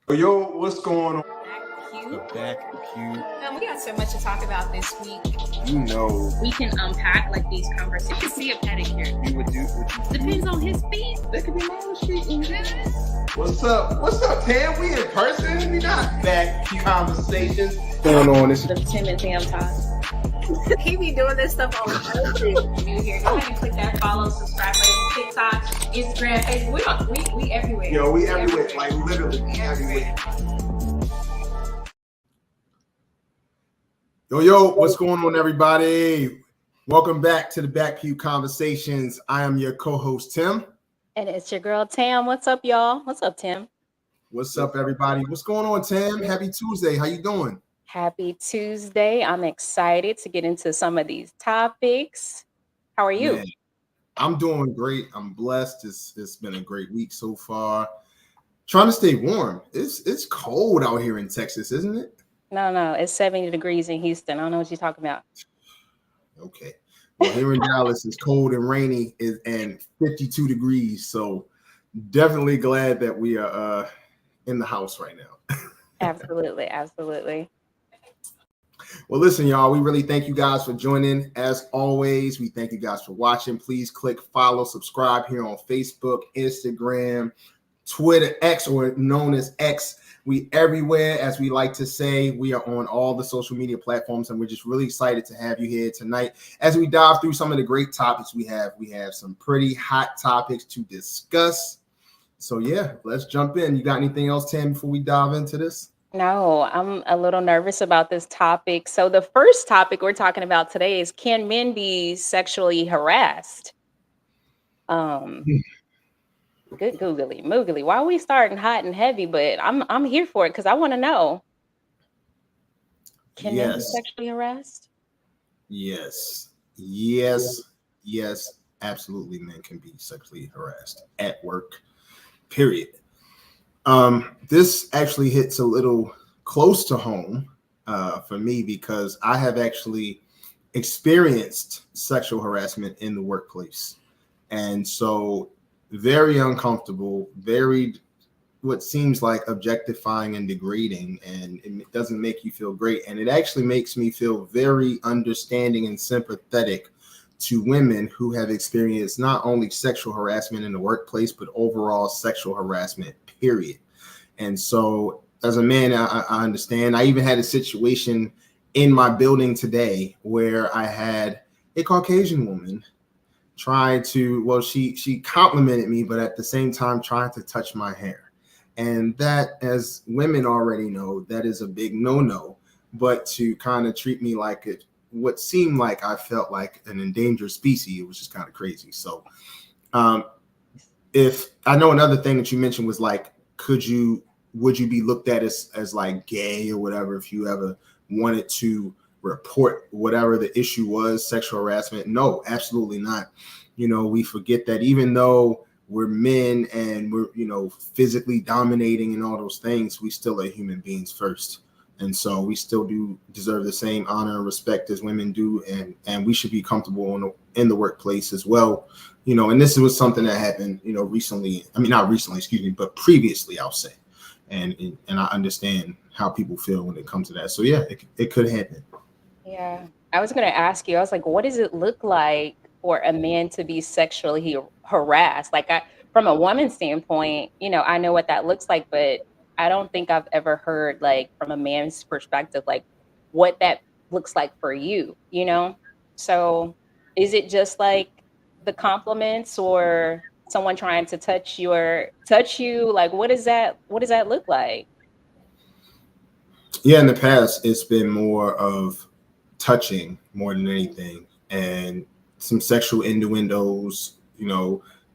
Yo, what's going on? Back Pew. The Back Pew. Man, we got so much to talk about this week. You know, We can unpack like these conversations. You can see a pedicure. you would do. Depends on his feet. There could be more shit. What's up? What's up, Tam? We in person? We not Back Pew Conversations. What's going on? This The Tim and Tam Talks. He be doing this stuff all the time. If you're new here, go ahead and click that follow, subscribe button, TikTok, Instagram, Facebook. We everywhere. Yo, we everywhere. Like literally, we everywhere. Yo, what's going on, everybody? Welcome back to the Back Pew Conversations. I am your co-host, Tim. And it's your girl, Tam. What's up, y'all? What's up, Tim? What's up, everybody? What's going on, Tam? Happy Tuesday. How you doing? Happy Tuesday. I'm excited to get into some of these topics. How are you? Man, I'm doing great. I'm blessed. It's been a great week so far. Trying to stay warm. It's cold out here in Texas, isn't it? No. It's 70 degrees in Houston. I don't know what you're talking about. Okay. Well, here in Dallas, it's cold and rainy and 52 degrees. So definitely glad that we are in the house right now. Absolutely. Well, listen, y'all, we really thank you guys for joining. As always, we thank you guys for watching. Please click follow, subscribe here on Facebook, Instagram, Twitter, X, or known as X. We everywhere, as we like to say. We are on all the social media platforms, and we're just really excited to have you here tonight as we dive through some of the great topics we have. We have some pretty hot topics to discuss. So, yeah, let's jump in. You got anything else, Tam, before we dive into this? No, I'm a little nervous about this topic. So the first topic we're talking about today is, can men be sexually harassed? Good googly moogly. Why are we starting hot and heavy? But I'm here for it because I want to know. Can men be sexually harassed? Yes, absolutely. Men can be sexually harassed at work, period. This actually hits a little close to home for me because I have actually experienced sexual harassment in the workplace. And so very uncomfortable, very what seems like objectifying and degrading, and it doesn't make you feel great. And it actually makes me feel very understanding and sympathetic to women who have experienced not only sexual harassment in the workplace, but overall sexual harassment, period. And so as a man, I understand. I even had a situation in my building today where I had a Caucasian woman try to, well, she complimented me, but at the same time trying to touch my hair. And that, as women already know, that is a big no-no. But to kind of treat me like what seemed like I felt like an endangered species, it was just kind of crazy. So if I know another thing that you mentioned was like, would you be looked at as like gay or whatever if you ever wanted to report whatever the issue was, sexual harassment? No, absolutely not. You know, we forget that even though we're men and we're, physically dominating and all those things, we still are human beings first. And so we still do deserve the same honor and respect as women do. And we should be comfortable in the workplace as well. And this was something that happened, recently. I mean, not recently, excuse me, but previously, I'll say. And I understand how people feel when it comes to that. So, yeah, it could happen. Yeah. I was going to ask you, I was like, what does it look like for a man to be sexually harassed? Like, from a woman's standpoint, I know what that looks like, but I don't think I've ever heard, like, from a man's perspective, like, what that looks like for you, So is it just like the compliments or someone trying to touch you? Like, what does that look like? Yeah, in the past, it's been more of touching more than anything, and some sexual innuendos,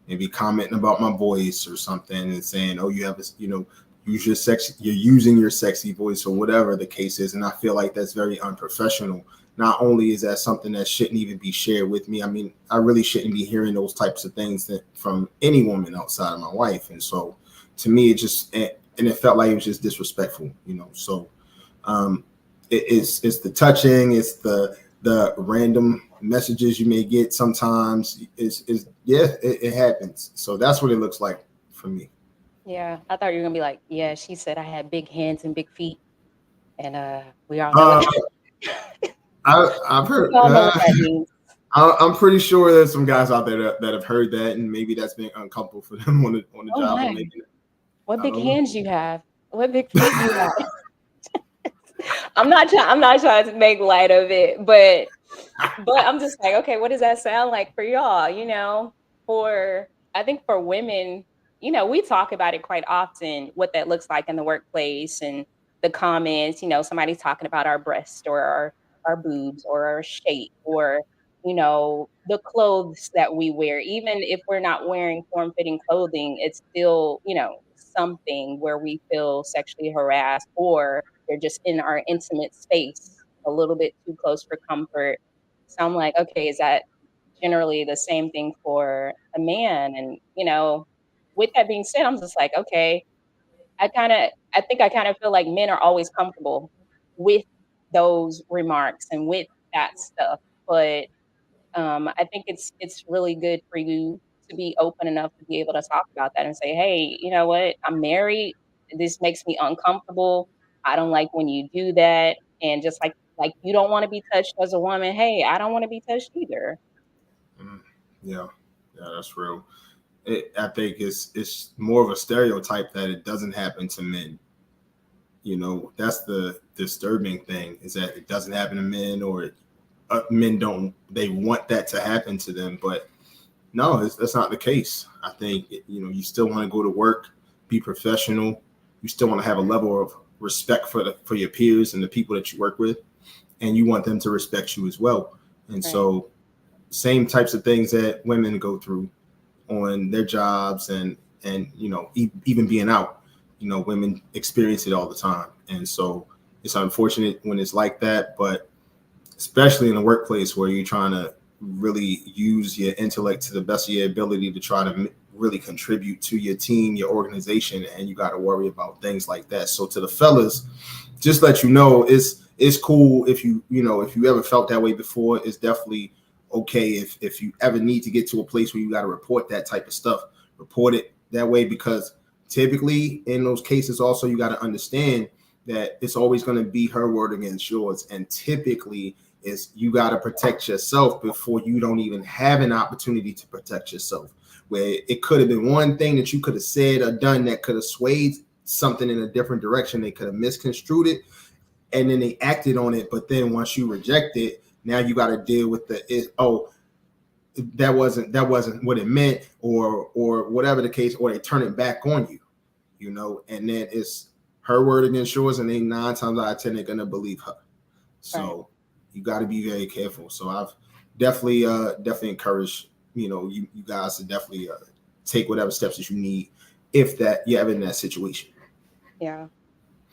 maybe commenting about my voice or something and saying, oh, you have this, use your sex, you're using your sexy voice or whatever the case is. And I feel like that's very unprofessional. Not only is that something that shouldn't even be shared with me, I mean, I really shouldn't be hearing those types of things from any woman outside of my wife. And so to me, it felt like it was just disrespectful, So it's the touching, it's the random messages you may get sometimes. It happens. So that's what it looks like for me. Yeah, I thought you were gonna be like, yeah, she said I had big hands and big feet, and we all know Uh, what I've we heard. all know what that means. I'm pretty sure there's some guys out there that have heard that, and maybe that's been uncomfortable for them on the Oh job, or my, maybe what I big don't know. hands you have? What big feet you have? I'm not trying to make light of it, but I'm just like, okay, what does that sound like for y'all? For I think for women, we talk about it quite often, what that looks like in the workplace and the comments, somebody's talking about our breast or our boobs or our shape or the clothes that we wear. Even if we're not wearing form-fitting clothing, it's still, something where we feel sexually harassed or they're just in our intimate space a little bit too close for comfort. So I'm like, okay, is that generally the same thing for a man? And, with that being said, I'm just like, okay, I think I kind of feel like men are always comfortable with those remarks and with that stuff. But I think it's really good for you to be open enough to be able to talk about that and say, hey, you know what? I'm married. This makes me uncomfortable. I don't like when you do that. And just like you don't want to be touched as a woman, hey, I don't want to be touched either. Mm, yeah, yeah, that's real. I think it's more of a stereotype that it doesn't happen to men. That's the disturbing thing, is that it doesn't happen to men, or men don't, they want that to happen to them, but no, that's not the case. I think you still want to go to work, be professional. You still want to have a level of respect for your peers and the people that you work with, and you want them to respect you as well. And Right. so, same types of things that women go through on their jobs, and even being out, women experience it all the time. And so it's unfortunate when it's like that, but especially in the workplace where you're trying to really use your intellect to the best of your ability to try to really contribute to your team, your organization, and you got to worry about things like that. So to the fellas, just let you know, it's cool if if you ever felt that way before. It's definitely okay if you ever need to get to a place where you got to report that type of stuff, report it that way, because typically in those cases also you got to understand that it's always going to be her word against yours, and typically is you got to protect yourself before you don't even have an opportunity to protect yourself, where it could have been one thing that you could have said or done that could have swayed something in a different direction. They could have misconstrued it and then they acted on it, but then once you reject it, now you got to deal with that wasn't what it meant, or whatever the case, or they turn it back on you, and then it's her word against yours, and they 9 times out of 10 they're gonna believe her. So Right. you got to be very careful. So I've definitely encouraged you guys to definitely take whatever steps that you need if that you're ever in that situation. Yeah.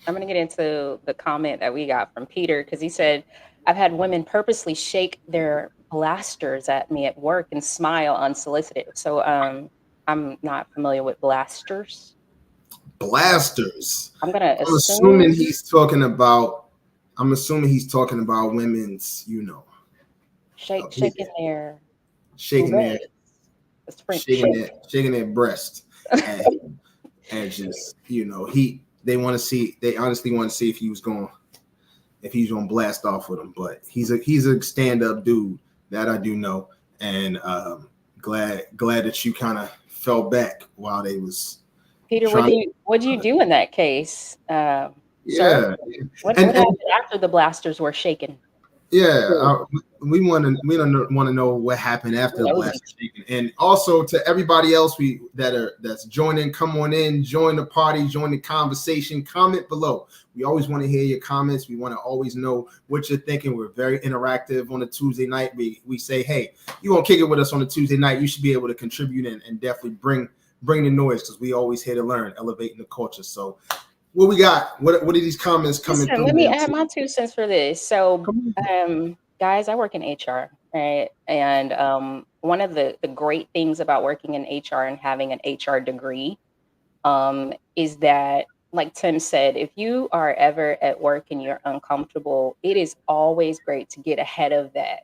I'm going to get into the comment that we got from Peter because he said, I've had women purposely shake their blasters at me at work and smile unsolicited. So I'm not familiar with blasters. Blasters. I'm going to I'm assume assuming he's talking about. I'm assuming he's talking about women's, shaking their shaking their boobies. It's French. shaking their breast, and just they honestly want to see if he's gonna blast off with him. But he's a stand up dude, that I do know, and glad that you kind of fell back while they was Peter, trying. what do you do in that case, sir? Yeah, What and happened after the blasters were shaken? yeah, we don't want to know what happened after the Nosy. blast shaking. And also to everybody else that's joining, come on in, join the party, join the conversation, comment below. We always want to hear your comments. We want to always know what you're thinking. We're very interactive on a Tuesday night. We say, hey, you want to kick it with us on a Tuesday night, you should be able to contribute and definitely bring the noise, because we always here to learn, elevating the culture. So what we got? What are these comments coming Listen, through, let me man? add my 2 cents for this. So, Come on. guys, I work in HR, right? And one of the great things about working in HR and having an HR degree is that, like Tim said, if you are ever at work and you're uncomfortable, it is always great to get ahead of that,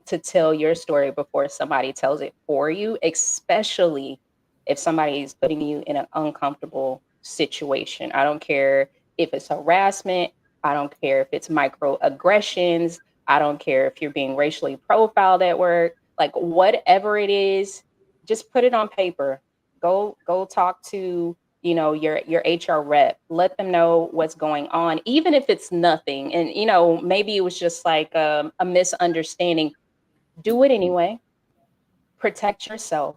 to tell your story before somebody tells it for you, especially if somebody is putting you in an uncomfortable situation. I don't care if it's harassment. I don't care if it's microaggressions. I don't care if you're being racially profiled at work. Like whatever it is, just put it on paper. Go talk to, you know, your HR rep. Let them know what's going on, even if it's nothing. And you know, maybe it was just like a misunderstanding. Do it anyway. Protect yourself.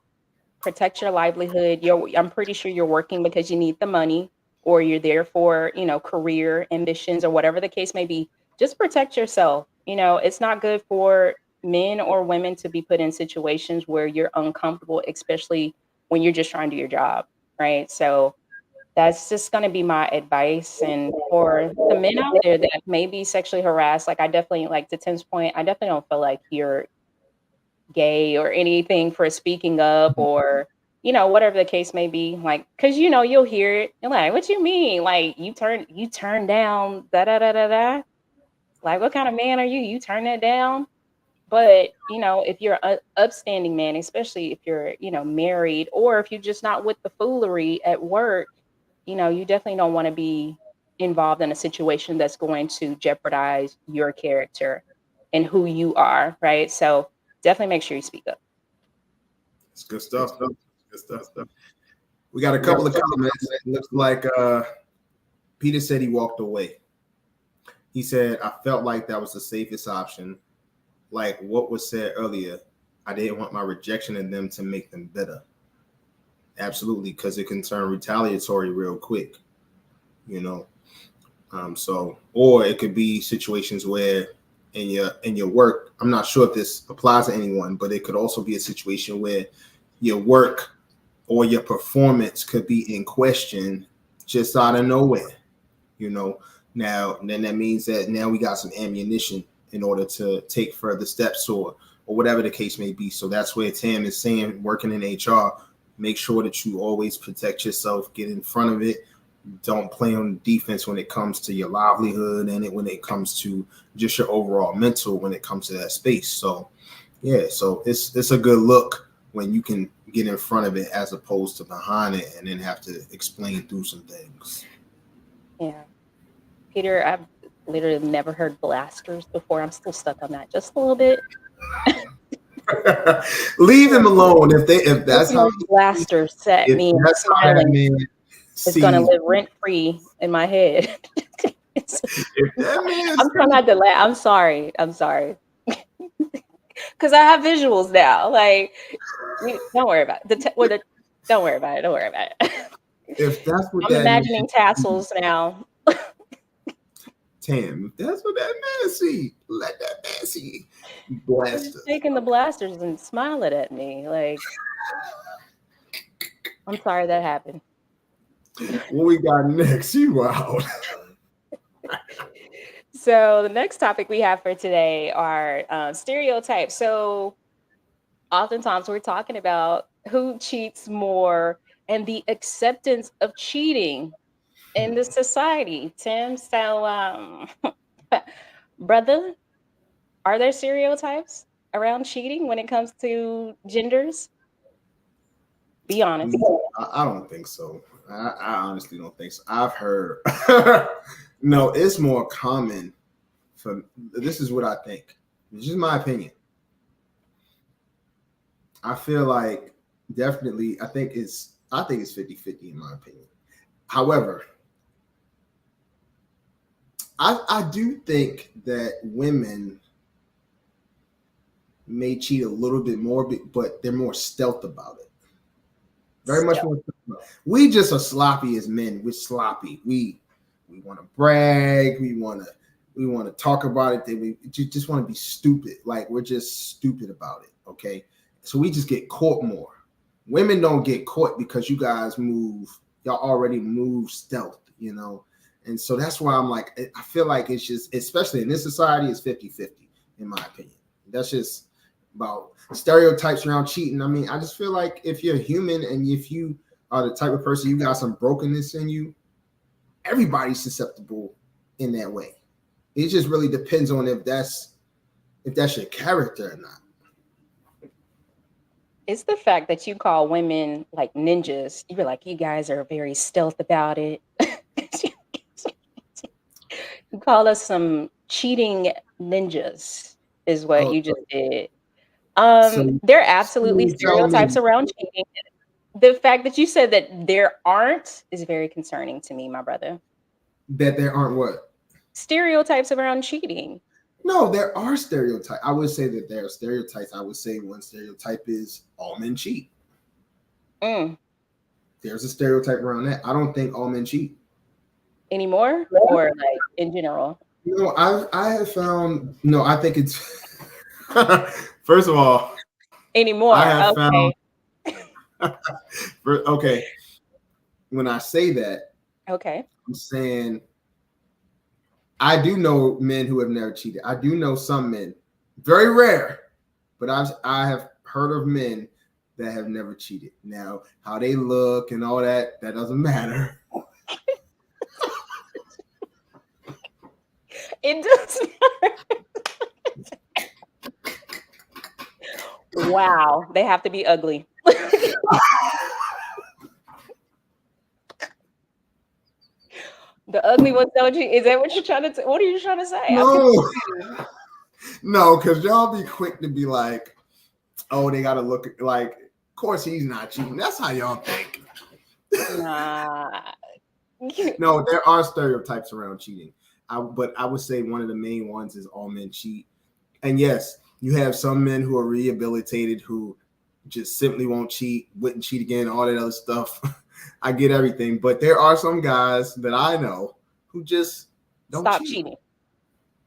Protect your livelihood. I'm pretty sure you're working because you need the money, or you're there for, you know, career ambitions or whatever the case may be. Just protect yourself. You know, it's not good for men or women to be put in situations where you're uncomfortable, especially when you're just trying to do your job, right? So that's just going to be my advice. And for the men out there that may be sexually harassed, like I definitely, like to Tim's point, I definitely don't feel like you're gay or anything for speaking up, or you know, whatever the case may be. Like, because you know, you'll hear it, you're like, what you mean, like you turn down da da da da da, like what kind of man are you turn that down? But you know, if you're an upstanding man, especially if you're, you know, married, or if you're just not with the foolery at work, you know, you definitely don't want to be involved in a situation that's going to jeopardize your character and who you are, right? So definitely make sure you speak up. It's good stuff. Good stuff. We got a couple of comments. It looks like Peter said he walked away. He said, I felt like that was the safest option. Like what was said earlier, I didn't want my rejection in them to make them bitter. Absolutely, because it can turn retaliatory real quick, you know. So, or it could be situations where in your work, I'm not sure if this applies to anyone, but it could also be a situation where your work or your performance could be in question just out of nowhere, you know. Now, then that means that now we got some ammunition in order to take further steps or whatever the case may be. So that's where Tam is saying, working in HR, make sure that you always protect yourself, get in front of it. Don't play on defense when it comes to your livelihood and when it comes to just your overall mental when it comes to that space. So, yeah, so it's a good look when you can get in front of it as opposed to behind it and then have to explain through some things. Yeah. Peter, I've literally never heard blasters before. I'm still stuck on that just a little bit. Leave him alone. If that's how blasters set me smiling, it's gonna live rent free in my head. I'm trying not to laugh. I'm sorry. Because I have visuals now. Like, don't worry about it. Don't worry about it. If that's what I'm imagining tassels now. Tam, if that's what that man see, let that man see. Blasters. Taking the blasters and smiling at me. Like, I'm sorry that happened. What we got next? You out. So the next topic we have for today are stereotypes. So oftentimes we're talking about who cheats more and the acceptance of cheating in the society. Tim, so brother, are there stereotypes around cheating when it comes to genders? Be honest. I don't think so. I honestly don't think so. I've heard. No, it's more common. This is what I think. This is my opinion. I feel like definitely, I think it's 50-50 in my opinion. However, I do think that women may cheat a little bit more, but they're more stealth about it. Very much more. We just are sloppy as men. We're sloppy. We want to brag. We want to talk about it. We just want to be stupid. Like we're just stupid about it. Okay, so we just get caught more. Women don't get caught because you guys move. Y'all already move stealth, you know. And so that's why I'm like, I feel like it's just, especially in this society, it's 50-50 in my opinion. That's just about stereotypes around cheating. I mean, I just feel like if you're human and if you are the type of person, you got some brokenness in you, everybody's susceptible in that way. It just really depends on if that's your character or not. It's the fact that you call women like ninjas. You were like, you guys are very stealth about it. You call us some cheating ninjas, is what Oh, you just did. so There are so absolutely you tell stereotypes me around cheating. The fact that you said that there aren't is very concerning to me, my brother. that there aren't what? Stereotypes around cheating. No, there are stereotypes. I would say that there are stereotypes. I would say one stereotype is all men cheat. Mm. There's a stereotype around that. I don't think all men cheat. Anymore or like in general? I have found no. I think it's first of all, I Anymore. have found Okay. okay. When I say that, Okay. I'm saying I do know men who have never cheated. I do know some men, very rare, but I have heard of men that have never cheated. Now, how they look and all that doesn't matter. It does matter. Wow. They have to be ugly. The ugly ones don't cheat. Is that what you're trying to what are you trying to say? No, because y'all be quick to be like, oh, they gotta look like, of course he's not cheating. That's how y'all think. Nah. No, there are stereotypes around cheating. But I would say one of the main ones is all men cheat. And yes, you have some men who are rehabilitated who just simply won't cheat, wouldn't cheat again, all that other stuff. I get everything, but there are some guys that I know who just don't Stop cheat. cheating.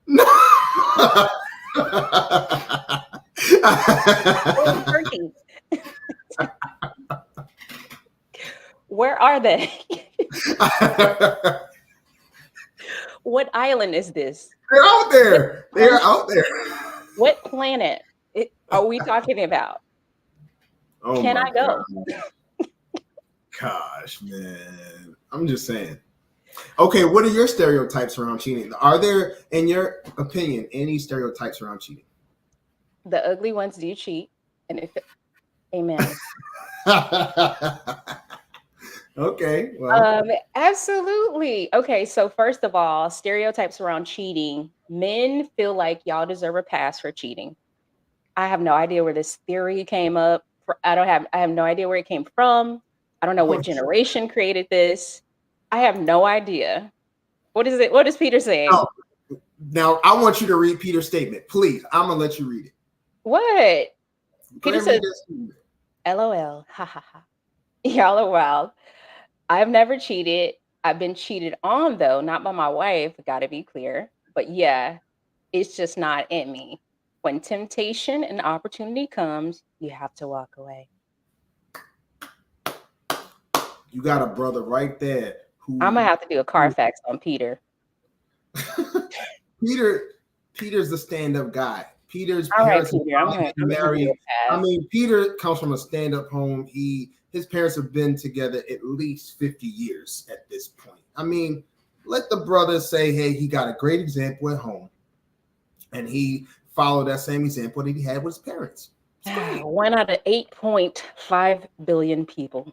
No. Where are they? What island is this? They're out there. They're out there. What planet are we talking about? Oh, can I go? Gosh, man. I'm just saying. Okay, what are your stereotypes around cheating? Are there, in your opinion, any stereotypes around cheating? The ugly ones do cheat. And if amen. Okay. Well. Absolutely. Okay, so first of all, stereotypes around cheating. Men feel like y'all deserve a pass for cheating. I have no idea where this theory came up. I have no idea where it came from. I don't know what generation created this. I have no idea. What is it? What is Peter saying? Oh, now I want you to read Peter's statement, please. I'm gonna let you read it. What? Peter said, "LOL, ha ha ha. Y'all are wild. I've never cheated. I've been cheated on though, not by my wife. Got to be clear. But yeah, it's just not in me. When temptation and opportunity comes, you have to walk away." You got a brother right there who I'm gonna have to do a Carfax on Peter. Peter's the stand-up guy. Peter's all right, parents Peter. I'm married. I mean, Peter comes from a stand-up home. His parents have been together at least 50 years at this point. I mean, let the brother say, hey, he got a great example at home, and he followed that same example that he had with his parents. 1 out of 8.5 billion people.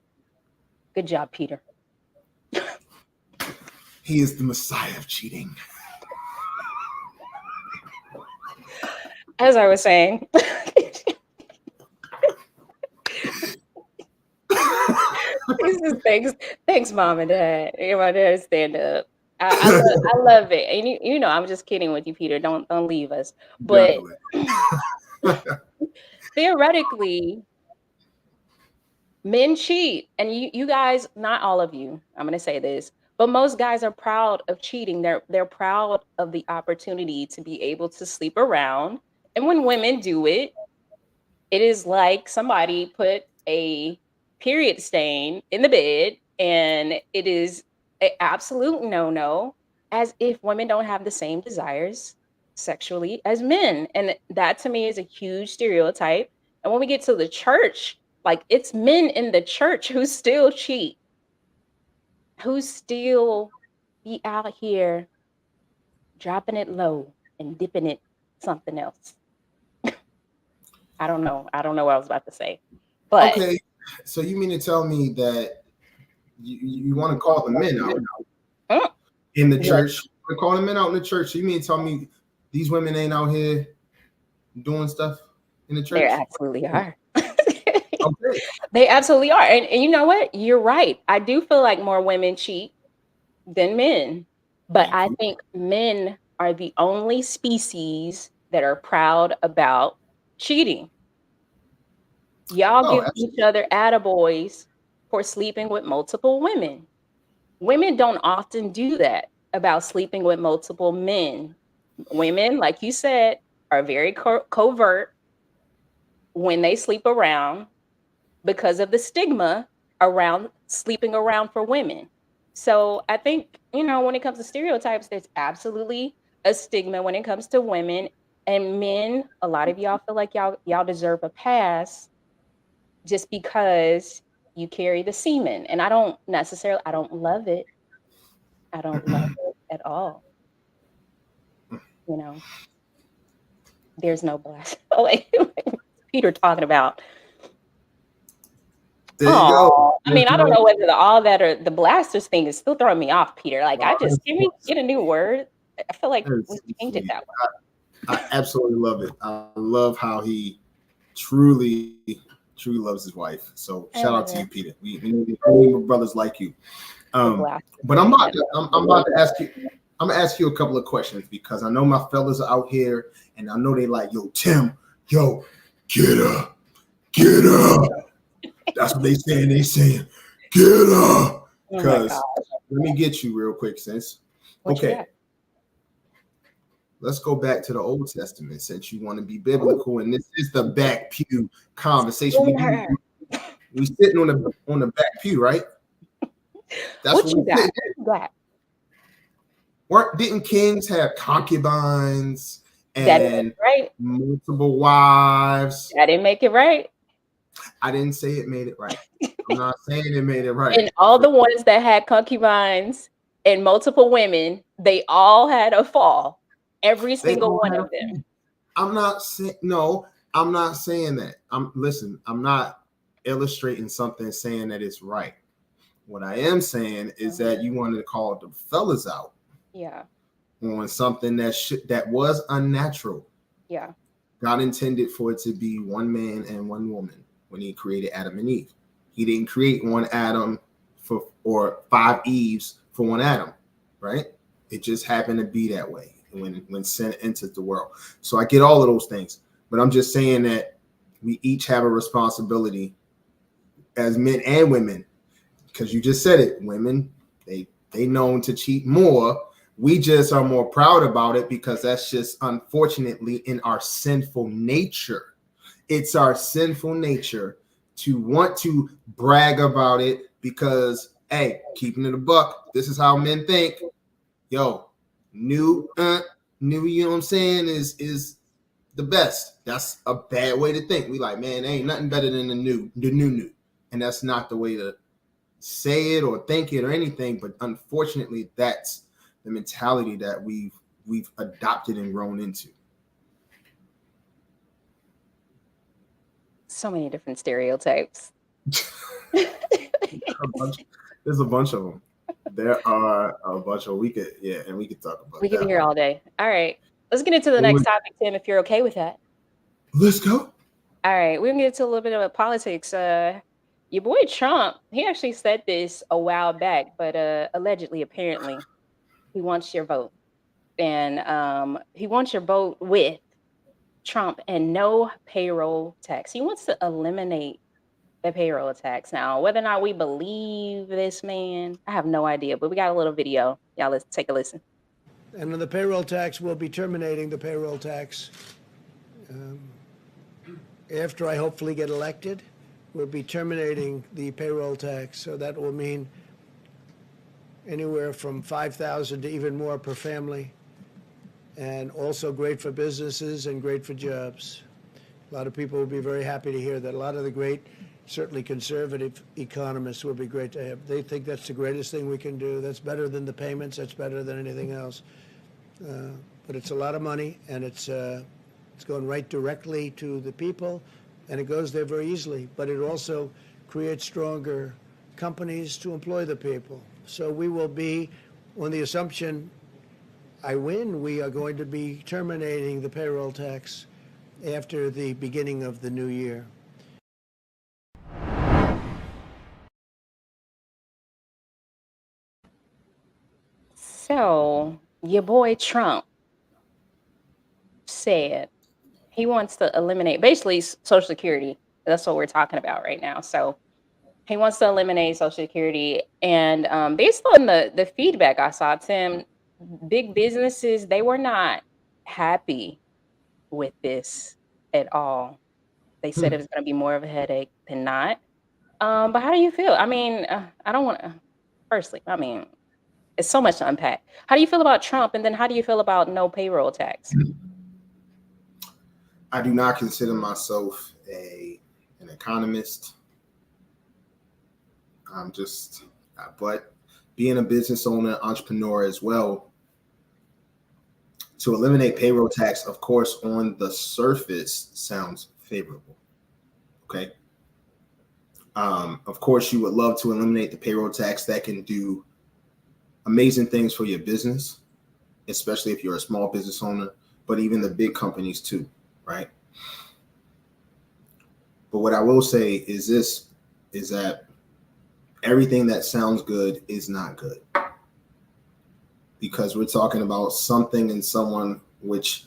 Good job, Peter. He is the Messiah of cheating. As I was saying. Thanks, Mom and Dad. My dad stand up. I love it. And you know, I'm just kidding with you, Peter. Don't leave us. But theoretically, men cheat. And you guys, not all of you, I'm gonna say this, but most guys are proud of cheating. They're proud of the opportunity to be able to sleep around. And when women do it, it is like somebody put a period stain in the bed, and it is an absolute no-no, as if women don't have the same desires sexually as men. And that to me is a huge stereotype. And when we get to the church, like, it's men in the church who still cheat, who still be out here dropping it low and dipping it something else. I don't know what I was about to say. But okay, so you mean to tell me that you want to call the men out in the church? You want to call the men out in the church? So you mean to tell me these women ain't out here doing stuff in the church? They absolutely are. Okay. They absolutely are. And you know what? You're right. I do feel like more women cheat than men. But I think men are the only species that are proud about cheating. Y'all give each other attaboys for sleeping with multiple women. Women don't often do that about sleeping with multiple men. Women, like you said, are very covert when they sleep around because of the stigma around sleeping around for women. So I think, when it comes to stereotypes, there's absolutely a stigma when it comes to women and men. A lot of y'all feel like y'all deserve a pass just because you carry the semen. And I don't love it. I don't love it at all. There's no blast. Oh, wait. Peter talking about. There you go. I mean, I don't know whether all that or the blasters thing is still throwing me off, Peter. Like, can we get a new word? I feel like we changed it that way. I absolutely love it. I love how he truly loves his wife. So shout out to you, Peter. We need more brothers like you. But I'm about to ask you. I'm gonna ask you a couple of questions because I know my fellas are out here, and I know they like, yo, Tim, yo, get up. That's what they saying. They saying, get up. Because let me get you real quick, sis. Okay. Let's go back to the Old Testament since you want to be biblical, and this is the Back Pew conversation. We sitting on the back pew, right? That's what we got. Didn't kings have concubines and multiple wives? I didn't make it right. I didn't say it made it right. I'm not saying it made it right. And all the ones that had concubines and multiple women, they all had a fall. Every single one of them. I'm not saying that. I'm not illustrating something saying that it's right. What I am saying is that you wanted to call the fellas out. Yeah. On something that was unnatural. Yeah. God intended for it to be one man and one woman when he created Adam and Eve. He didn't create one Adam or 5 Eves for one Adam, right? It just happened to be that way when sin entered the world. So I get all of those things, but I'm just saying that we each have a responsibility as men and women, because you just said it. Women, they known to cheat more. We just are more proud about it because that's just unfortunately in our sinful nature. It's our sinful nature to want to brag about it because, hey, keeping it a buck, this is how men think. Yo, new, you know what I'm saying, is the best. That's a bad way to think. We like, man, ain't nothing better than the new. And that's not the way to say it or think it or anything. But unfortunately, that's the mentality that we've adopted and grown into. So many different stereotypes. There's a bunch of them. There are a bunch of we could talk about. We could be here all day. All right, let's get into the next topic, Tim. If you're okay with that. Let's go. All right, we're gonna get into a little bit of politics. Your boy Trump, he actually said this a while back, but allegedly, apparently, he wants your vote, and he wants your vote with Trump and no payroll tax. He wants to eliminate the payroll tax. Now, whether or not we believe this man, I have no idea, but we got a little video. Y'all, let's take a listen. And on the payroll tax, we'll be terminating the payroll tax. After I hopefully get elected, we'll be terminating the payroll tax. So that will mean anywhere from $5,000 to even more per family. And also great for businesses and great for jobs. A lot of people will be very happy to hear that. A lot of the great, certainly conservative economists will be great to have. They think that's the greatest thing we can do. That's better than the payments. That's better than anything else. But it's a lot of money, and it's going right directly to the people, and it goes there very easily, but it also creates stronger companies to employ the people. So we will be, on the assumption I win, we are going to be terminating the payroll tax after the beginning of the new year. So your boy Trump said he wants to eliminate basically Social Security. That's what we're talking about right now. So he wants to eliminate Social Security, and based on the feedback I saw, Tim, big businesses, they were not happy with this at all. They said it was going to be more of a headache than not. But how do you feel? I mean, I don't want to. Firstly, I mean, it's so much to unpack. How do you feel about Trump, and then how do you feel about no payroll tax? I do not consider myself an economist. I'm just, but being a business owner, entrepreneur as well, to eliminate payroll tax, of course, on the surface sounds favorable. Okay. Of course, you would love to eliminate the payroll tax. That can do amazing things for your business, especially if you're a small business owner, but even the big companies too, right? But what I will say is that everything that sounds good is not good, because we're talking about something and someone which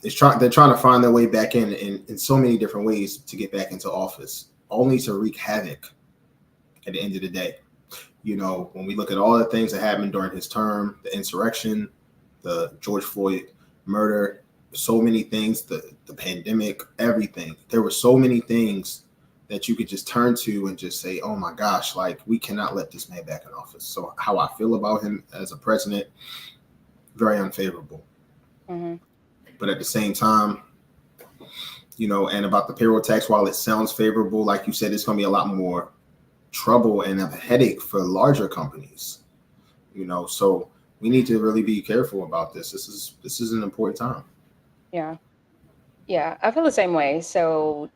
is they're trying to find their way back in so many different ways to get back into office, only to wreak havoc at the end of the day. You know, when we look at all the things that happened during his term, the insurrection, the George Floyd murder, so many things, the pandemic, everything. There were so many things that you could just turn to and just say, oh my gosh, like, we cannot let this man back in office. So how I feel about him as a president, very unfavorable. Mm-hmm. But at the same time, you know, and about the payroll tax, while it sounds favorable, like you said, it's going to be a lot more trouble and a headache for larger companies, you know, so we need to really be careful about this. This is an important time. Yeah, I feel the same way. So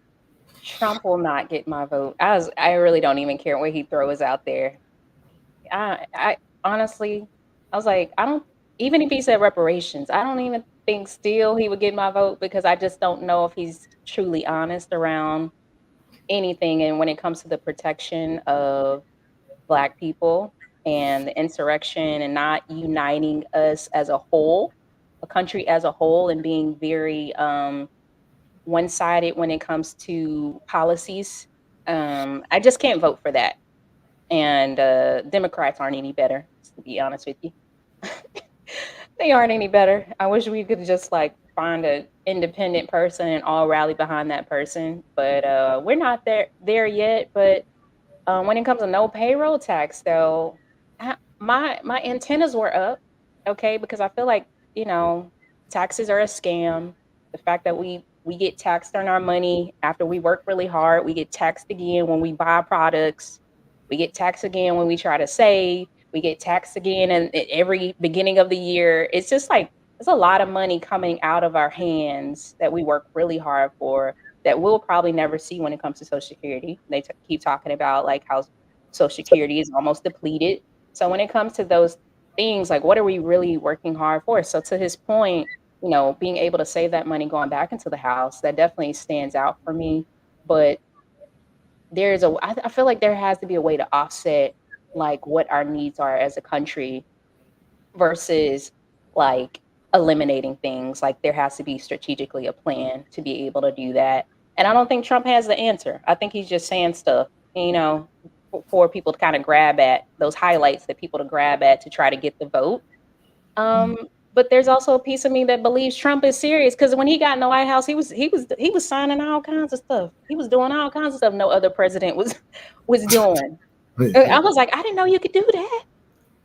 Trump will not get my vote. I really don't even care what he throws out there. I honestly, I was like, I don't, even if he said reparations, I don't even think still he would get my vote, because I just don't know if he's truly honest around anything. And when it comes to the protection of Black people and the insurrection and not uniting us as a whole, a country as a whole, and being very one-sided when it comes to policies, I just can't vote for that. And Democrats aren't any better, to be honest with you. They aren't any better. I wish we could just like find an independent person and all rally behind that person, but we're not there yet. But when it comes to no payroll tax, though, my antennas were up, okay, because I feel like, you know, taxes are a scam. The fact that we get taxed on our money after we work really hard, we get taxed again when we buy products, we get taxed again when we try to save, we get taxed again and every beginning of the year. It's just like, there's a lot of money coming out of our hands that we work really hard for that we'll probably never see when it comes to Social Security. They keep talking about like how Social Security is almost depleted. So when it comes to those things, like, what are we really working hard for? So to his point, you know, being able to save that money going back into the house, that definitely stands out for me. But I feel like there has to be a way to offset like what our needs are as a country versus like eliminating things. Like, there has to be strategically a plan to be able to do that. And I don't think Trump has the answer. I think he's just saying stuff, you know, for people to kind of grab at, those highlights that people to grab at to try to get the vote. But there's also a piece of me that believes Trump is serious, because when he got in the White House, he was signing all kinds of stuff. He was doing all kinds of stuff no other president was doing. I was like, I didn't know you could do that.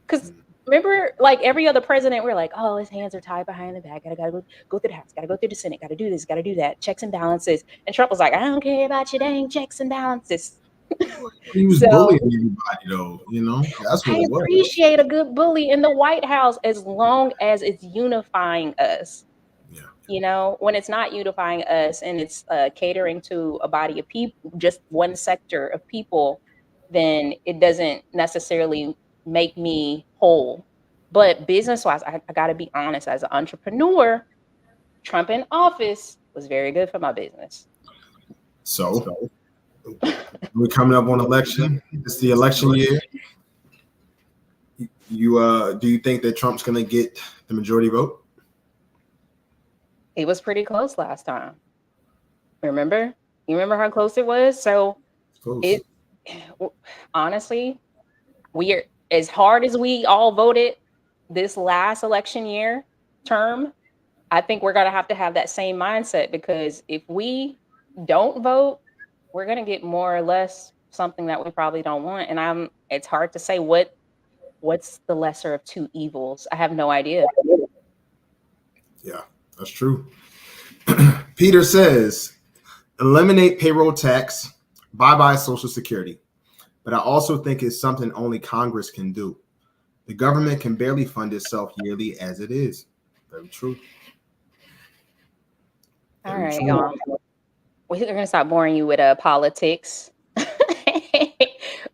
Because remember, like every other president, we're like, oh, his hands are tied behind the back. Gotta go through the House. Gotta go through the Senate. Gotta do this. Gotta do that. Checks and balances. And Trump was like, I don't care about your dang checks and balances. He was bullying everybody, though. You know, that's what I appreciate a good bully in the White House as long as it's unifying us. Yeah, You know, when it's not unifying us and it's catering to a body of people, just one sector of people, then it doesn't necessarily make me whole. But business wise, I got to be honest, as an entrepreneur, Trump in office was very good for my business. So we're coming up on election. It's the election year. You do you think that Trump's going to get the majority vote? It was pretty close last time. Remember? You remember how close it was? So it honestly, we are, as hard as we all voted this last election year term, I think we're going to have that same mindset, because if we don't vote, we're going to get more or less something that we probably don't want. And it's hard to say what's the lesser of two evils. I have no idea. Yeah, that's true. Peter says, eliminate payroll tax, bye-bye Social Security. But I also think it's something only Congress can do. The government can barely fund itself yearly as it is. Very true. All right, y'all. We're going to stop boring you with politics. We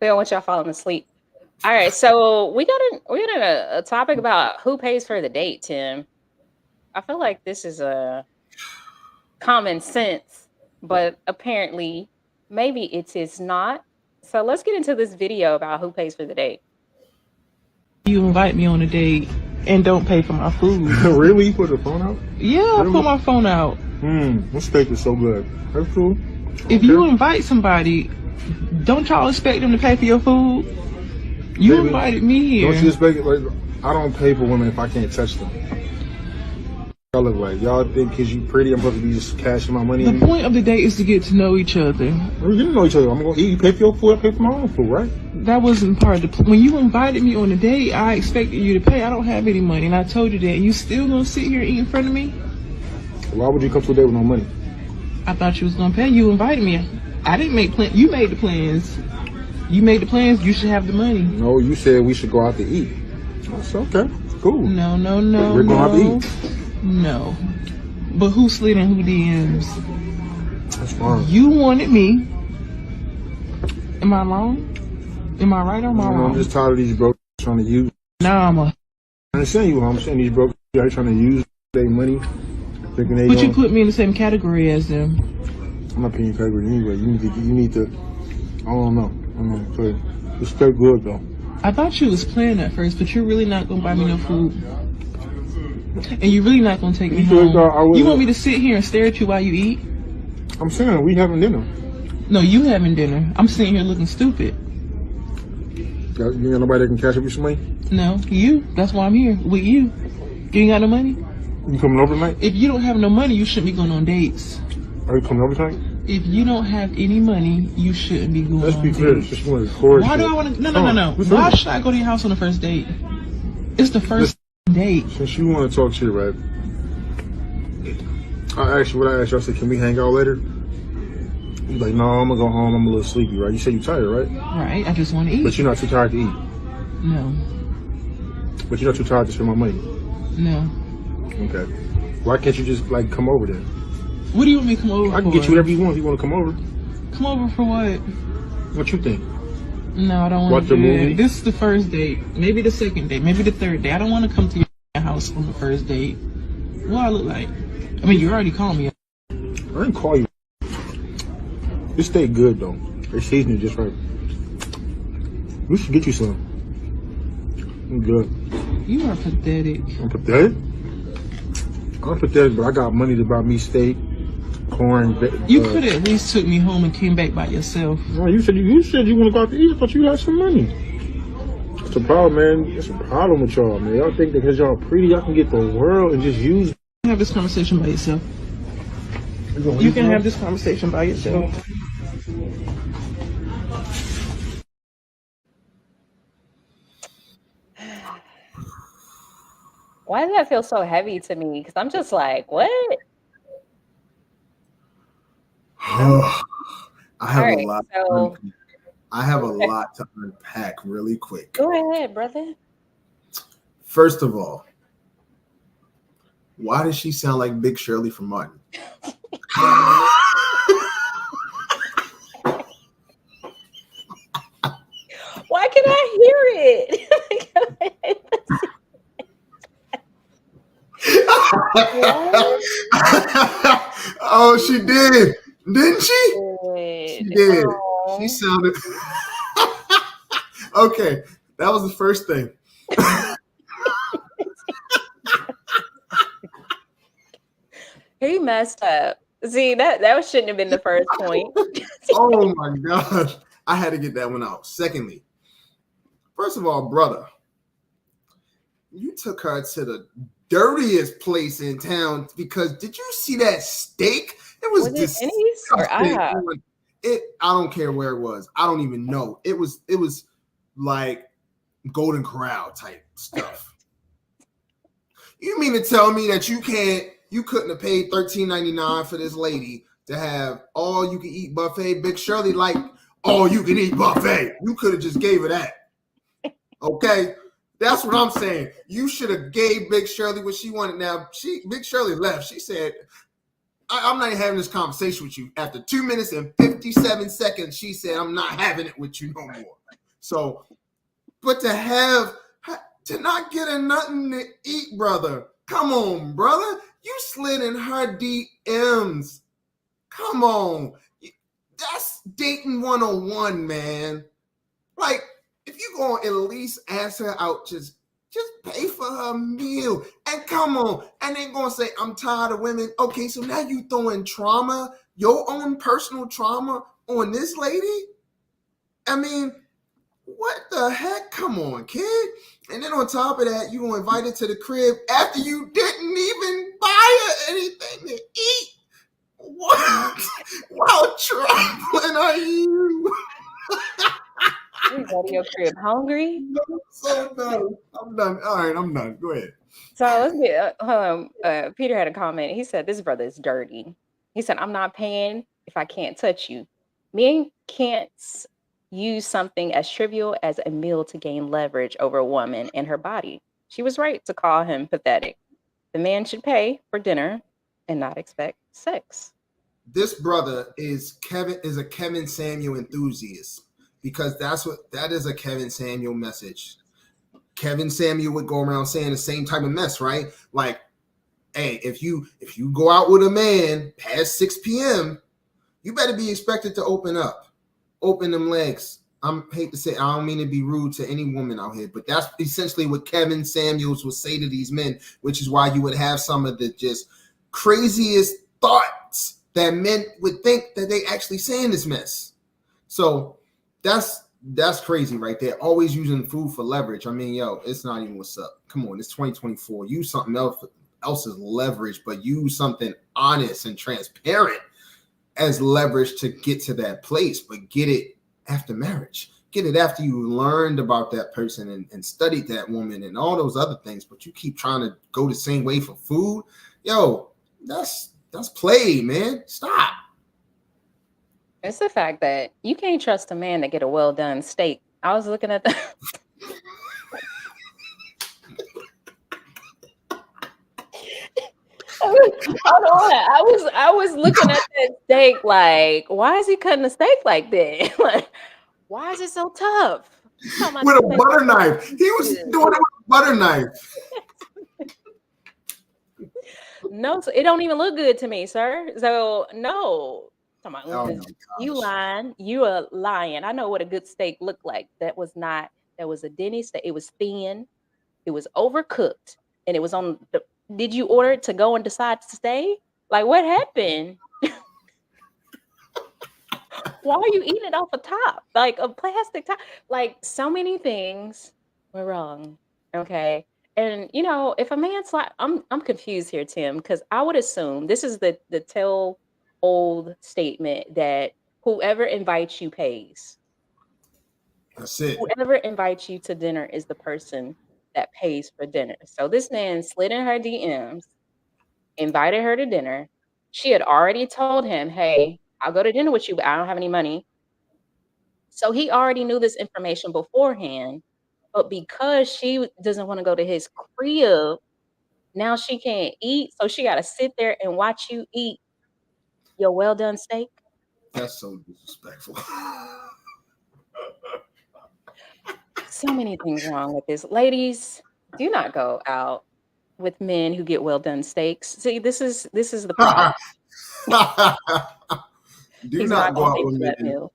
don't want y'all falling asleep. All right, so we got a topic about who pays for the date, Tim. I feel like this is a common sense, but apparently maybe it is not. So let's get into this video about who pays for the date. You invite me on a date and don't pay for my food. Really? You put the phone out? Yeah, really? I put my phone out. This steak is so good. That's cool. If you invite somebody, don't y'all expect them to pay for your food? You Baby, invited me here. Don't you expect it? Like, I don't pay for women if I can't touch them. Y'all look like y'all think because you pretty, I'm supposed to be just cashing my money. The point of the date is to get to know each other. We didn't know each other. I'm gonna eat. You pay for your food. I pay for my own food, right? That wasn't part of the. When you invited me on a date, I expected you to pay. I don't have any money, and I told you that. And you still gonna sit here and eat in front of me? Why would you come to a date with no money? I thought you was gonna pay. You invited me. I didn't make plans. You made the plans. You made the plans. You should have the money. No, you said we should go out to eat. That's okay. Cool. No. We're going out to eat. No. But who slid in who DMs? That's fine. You wanted me. Am I wrong? Am I right or am I wrong? I'm just tired of these broke trying to use. Nah, I understand you. I'm saying these broke are trying to use their money. But you put me in the same category as them. I'm not paying your category anyway. You need to. I don't know. So it's still good though. I thought you was playing at first, but you're really not gonna buy me no food. And you're really not gonna take me home. You want me to sit here and stare at you while you eat? I'm saying we having dinner. No, you having dinner. I'm sitting here looking stupid. You ain't got nobody that can cash up you some money? No, you. That's why I'm here with you. You ain't got no money? You coming over tonight? If you don't have no money, you shouldn't be going on dates. Are you coming over tonight? If you don't have any money, you shouldn't be going on dates. Let's be clear. Just want to record. Why do I want to? No. Why should I go to your house on the first date? It's the first date. Since you want to talk shit, right? I asked you. I said, can we hang out later? You like, no, I'm gonna go home. I'm a little sleepy, right? You said you're tired, right? Right. I just want to eat. But you're not too tired to eat. No. But you're not too tired to spend my money. No. Okay. Why can't you just like come over then? What do you want me to come over for? I can get you whatever you want if you want to come over. Come over for what? What you think? No, I don't want to do that. This is the first date. Maybe the second date. Maybe the third date. I don't want to come to your house on the first date. What do I look like? I mean, you already called me. I didn't call you. This steak good though. They seasoned it just right. We should get you some. I'm good. You are pathetic. I'm pathetic? I'm pathetic, but I got money to buy me steak, corn. You could have at least took me home and came back by yourself. No, you said you want to go out to eat. I thought you had some money. It's a problem, man. It's a problem with y'all, man. Y'all think that because y'all pretty, y'all can get the world and just use. You can have this conversation by yourself. You can have this conversation by yourself. Why does that feel so heavy to me? Because I'm just like, what? I have a lot to unpack really quick. Go ahead, brother. First of all, Why does she sound like Big Shirley from Martin? Why can I hear it? Oh, she did, didn't she? She did. Oh. She sounded okay. That was the first thing. He messed up. See, that shouldn't have been the first point. Oh my gosh. I had to get that one out. Secondly, first of all, brother, you took her to the dirtiest place in town because did you see that steak? It was it Denny's or IHOP? I don't care where it was. I don't even know. It was like Golden Corral type stuff. You mean to tell me that you couldn't have paid $13.99 for this lady to have all you can eat buffet? Big Shirley like all you can eat buffet. You could have just gave her that. Okay? That's what I'm saying. You should have gave Big Shirley what she wanted. Now, Big Shirley left. She said, I'm not even having this conversation with you. After 2 minutes and 57 seconds, she said, I'm not having it with you no more. So, but to not get her nothing to eat, brother. Come on, brother. You slid in her DMs. Come on. That's dating 101, man. Like, if you gonna at least ask her out, just pay for her meal. And come on. And then gonna say, I'm tired of women. Okay, so now you throwing trauma, your own personal trauma on this lady? I mean, what the heck? Come on, kid. And then on top of that, you gonna invite her to the crib after you didn't even buy her anything to eat. What? How traveling are you? You go to your crib hungry? I'm so done. I'm done. All right, I'm done. Go ahead. So let's get Peter had a comment. He said, this brother is dirty. He said, I'm not paying if I can't touch you. Men can't use something as trivial as a meal to gain leverage over a woman and her body. She was right to call him pathetic. The man should pay for dinner and not expect sex. This brother is a Kevin Samuel enthusiast because that is a Kevin Samuel message. Kevin Samuel would go around saying the same type of mess, right? Like, hey, if you go out with a man past 6 p.m., you better be expected to open them legs. I hate to say, I don't mean to be rude to any woman out here, but that's essentially what Kevin Samuels would say to these men, which is why you would have some of the just craziest thoughts that men would think that they actually saying this mess. So that's crazy right there. Always using food for leverage. I mean, yo, it's not even what's up. Come on, it's 2024. Use something else's leverage, but use something honest and transparent as leverage to get to that place, but get it after marriage. Get it after you learned about that person and studied that woman and all those other things, but you keep trying to go the same way for food. Yo, that's play, man. Stop. It's the fact that you can't trust a man to get a well-done steak. I was looking at the Hold on. I was looking at that steak like, why is he cutting the steak like that? Like, why is it so tough? With a butter knife. He was doing it with a butter knife. No, so it don't even look good to me, sir. So no. You lying. You are lying. I know what a good steak looked like. That was a Denny's steak. It was thin. It was overcooked. And it was on the. Did you order it to go and decide to stay? Like, what happened? Why are you eating it off a top? Like a plastic top? Like, so many things were wrong. Okay. And if a man's like, I'm confused here, Tim, because I would assume this is the tell old statement that whoever invites you pays. That's it. Whoever invites you to dinner is the person that pays for dinner. So this man slid in her DMs, invited her to dinner. She had already told him, hey, I'll go to dinner with you, but I don't have any money. So he already knew this information beforehand. But because she doesn't want to go to his crib, Now she can't eat, so she got to sit there and watch you eat your well done steak. That's so disrespectful. So many things wrong with this. Ladies, do not go out with men who get well done steaks. See, this is the problem. Do He's not not go gonna out make with that men meal.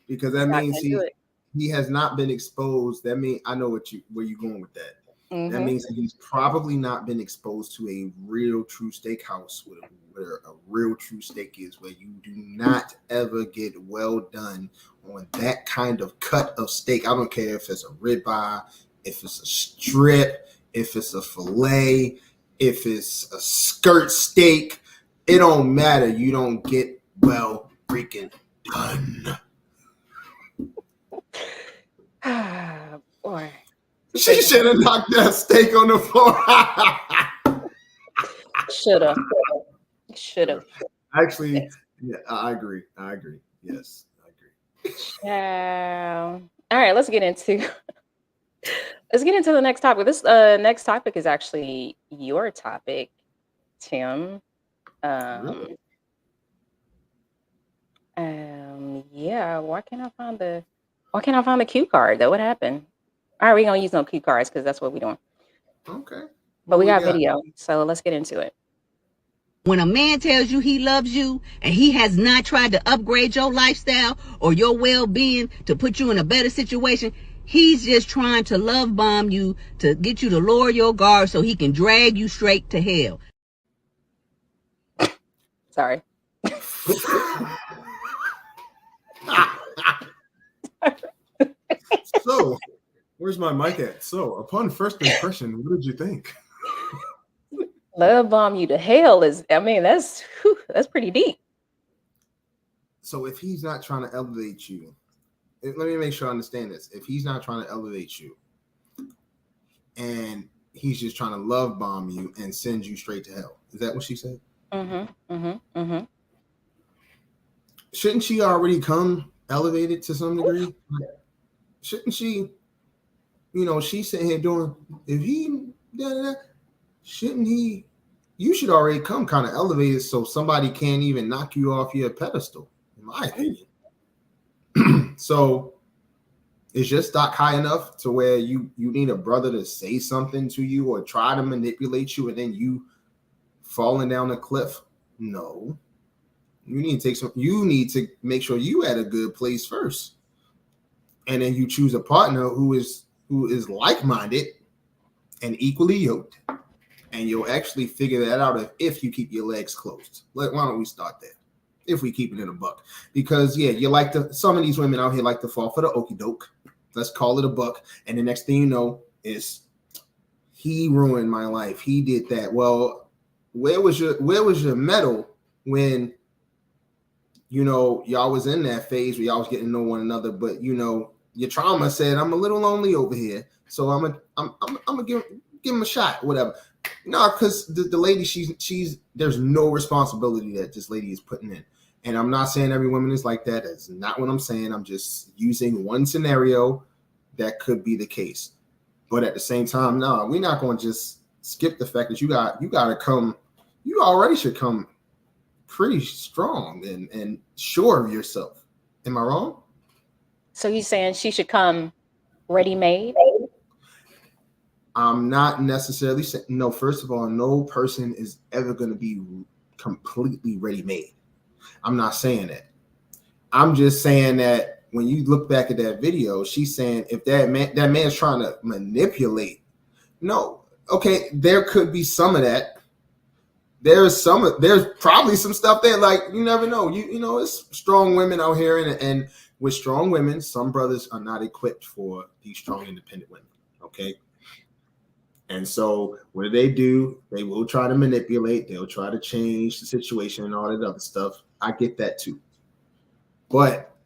because He's that not means gonna do it. he has not been exposed. That means I know where you're going with that. That means that he's probably not been exposed to a real true steakhouse where a real true steak is, where you do not ever get well done on that kind of cut of steak. I don't care if it's a ribeye, if it's a strip, if it's a fillet, if it's a skirt steak. It don't matter. You don't get well freaking done. Boy. She should have knocked that steak on the floor. Should have. Actually, yeah, I agree. Yes, I agree. All right, let's get into the next topic. This next topic is actually your topic, Tim. Really? Yeah. Why can't I find the cue card though? What happened? All right, we gonna use no cue cards because that's what we're doing. Okay. But we got video, so let's get into it. When a man tells you he loves you and he has not tried to upgrade your lifestyle or your well-being to put you in a better situation, he's just trying to love bomb you to get you to lower your guard so he can drag you straight to hell. Sorry. So, where's my mic at? So, upon first impression, what did you think? Love bomb you to hell that's pretty deep. So, if he's not trying to elevate you, let me make sure I understand this. If he's not trying to elevate you and he's just trying to love bomb you and send you straight to hell, is that what she said? Shouldn't she already come elevated to some degree? Shouldn't she, she's sitting here doing, if he, shouldn't he, you should already come kind of elevated so somebody can't even knock you off your pedestal, in my opinion. So is your stock high enough to where you need a brother to say something to you or try to manipulate you and then you falling down a cliff? No. You need to make sure you at a good place first. And then you choose a partner who is like-minded and equally yoked. And you'll actually figure that out if you keep your legs closed. Why don't we start there? If we keep it in a buck. Because, yeah, some of these women out here like to fall for the okie doke. Let's call it a buck. And the next thing you know is, he ruined my life. He did that. Well, where was your medal when, y'all was in that phase where y'all was getting to know one another, but, your trauma said, I'm a little lonely over here. So I'm gonna give him a shot, whatever. No, because the lady, she's there's no responsibility that this lady is putting in. And I'm not saying every woman is like that. That's not what I'm saying. I'm just using one scenario that could be the case. But at the same time, no, we're not going to just skip the fact that you got to come. You already should come pretty strong and sure of yourself. Am I wrong? So you're saying she should come ready-made? I'm not necessarily saying, no, first of all, no person is ever going to be completely ready-made. I'm not saying that. I'm just saying that when you look back at that video, she's saying if that man's trying to manipulate, no, okay, there could be some of that. There's probably some stuff there, like you never know. It's strong women out here, and with strong women, some brothers are not equipped for these strong, independent women. Okay. And so what do? They will try to manipulate. They'll try to change the situation and all that other stuff. I get that too. But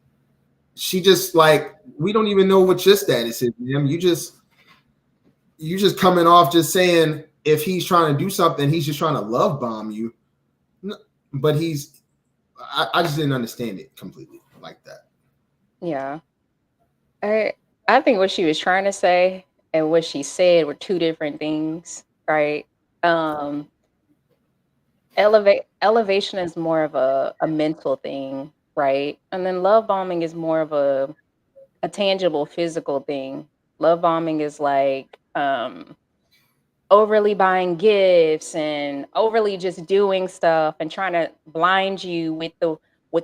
she just we don't even know what your status is, ma'am. You just coming off just saying if he's trying to do something, he's just trying to love bomb you. No, but I just didn't understand it completely like that. Yeah. I think what she was trying to say and what she said were two different things, right? Um, elevation is more of a mental thing, right? And then love bombing is more of a tangible physical thing. Love bombing is like overly buying gifts and overly just doing stuff and trying to blind you with the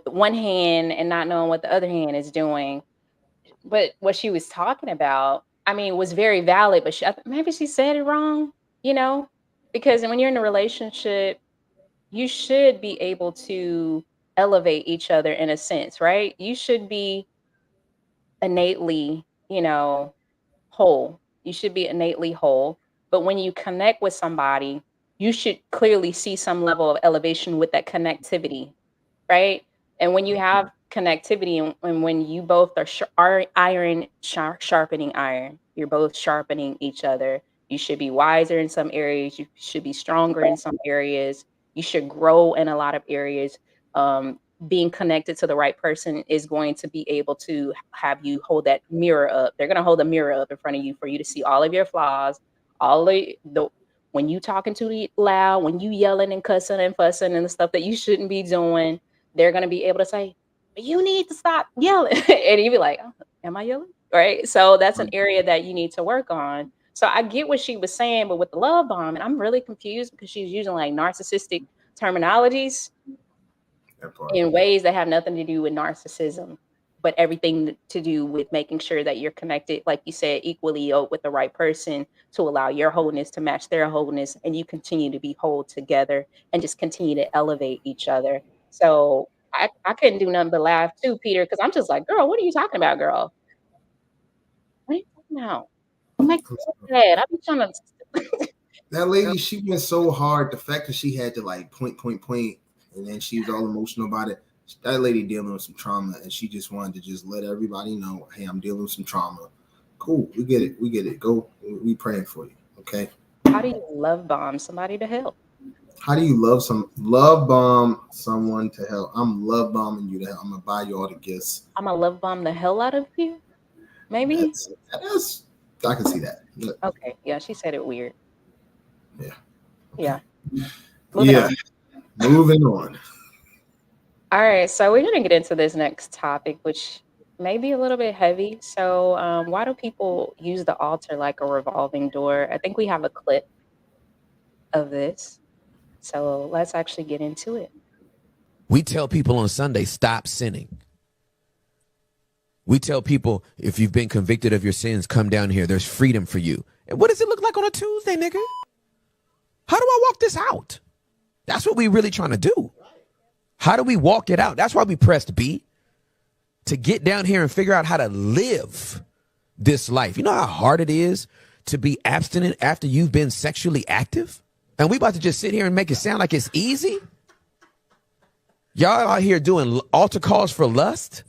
one hand and not knowing what the other hand is doing. But what she was talking about, I mean, was very valid, but maybe she said it wrong, you know? Because when you're in a relationship, you should be able to elevate each other in a sense, right? You should be innately, whole. You should be innately whole. But when you connect with somebody, you should clearly see some level of elevation with that connectivity, right? And when you have connectivity and when you both are sharpening iron, you're both sharpening each other. You should be wiser in some areas. You should be stronger in some areas. You should grow in a lot of areas. Being connected to the right person is going to be able to have you hold that mirror up. They're going to hold a mirror up in front of you for you to see all of your flaws, all of the when you talking too loud, when you yelling and cussing and fussing and the stuff that you shouldn't be doing. They're going to be able to say, you need to stop yelling. And you'd be like, oh, am I yelling? Right. So that's an area that you need to work on. So I get what she was saying, but with the love bomb, and I'm really confused because she's using like narcissistic terminologies in ways that have nothing to do with narcissism, but everything to do with making sure that you're connected, like you said, equally with the right person to allow your wholeness to match their wholeness, and you continue to be whole together and just continue to elevate each other. So I couldn't do nothing but laugh too, Peter, because I'm just like, girl, what are you talking about, girl? What are you talking about? I'm like, I be trying to. That lady, she went so hard. The fact that she had to like point, and then she was all emotional about it. That lady dealing with some trauma, and she just wanted to just let everybody know, hey, I'm dealing with some trauma. Cool, we get it. Go, we praying for you. Okay. How do you love bomb somebody to help? How do you love bomb someone to hell? I'm love bombing you to hell. I'm gonna buy you all the gifts. I'm gonna love bomb the hell out of you. Maybe. That's I can see that. Okay. Yeah, she said it weird. Yeah. Yeah. Moving on. All right. So we're gonna get into this next topic, which may be a little bit heavy. So why do people use the altar like a revolving door? I think we have a clip of this. So let's actually get into it. We tell people on Sunday, stop sinning. We tell people, if you've been convicted of your sins, come down here. There's freedom for you. And what does it look like on a Tuesday, nigga? How do I walk this out? That's what we really trying to do. How do we walk it out? That's why we pressed B, to get down here and figure out how to live this life. You know how hard it is to be abstinent after you've been sexually active? And we about to just sit here and make it sound like it's easy? Y'all out here doing altar calls for lust?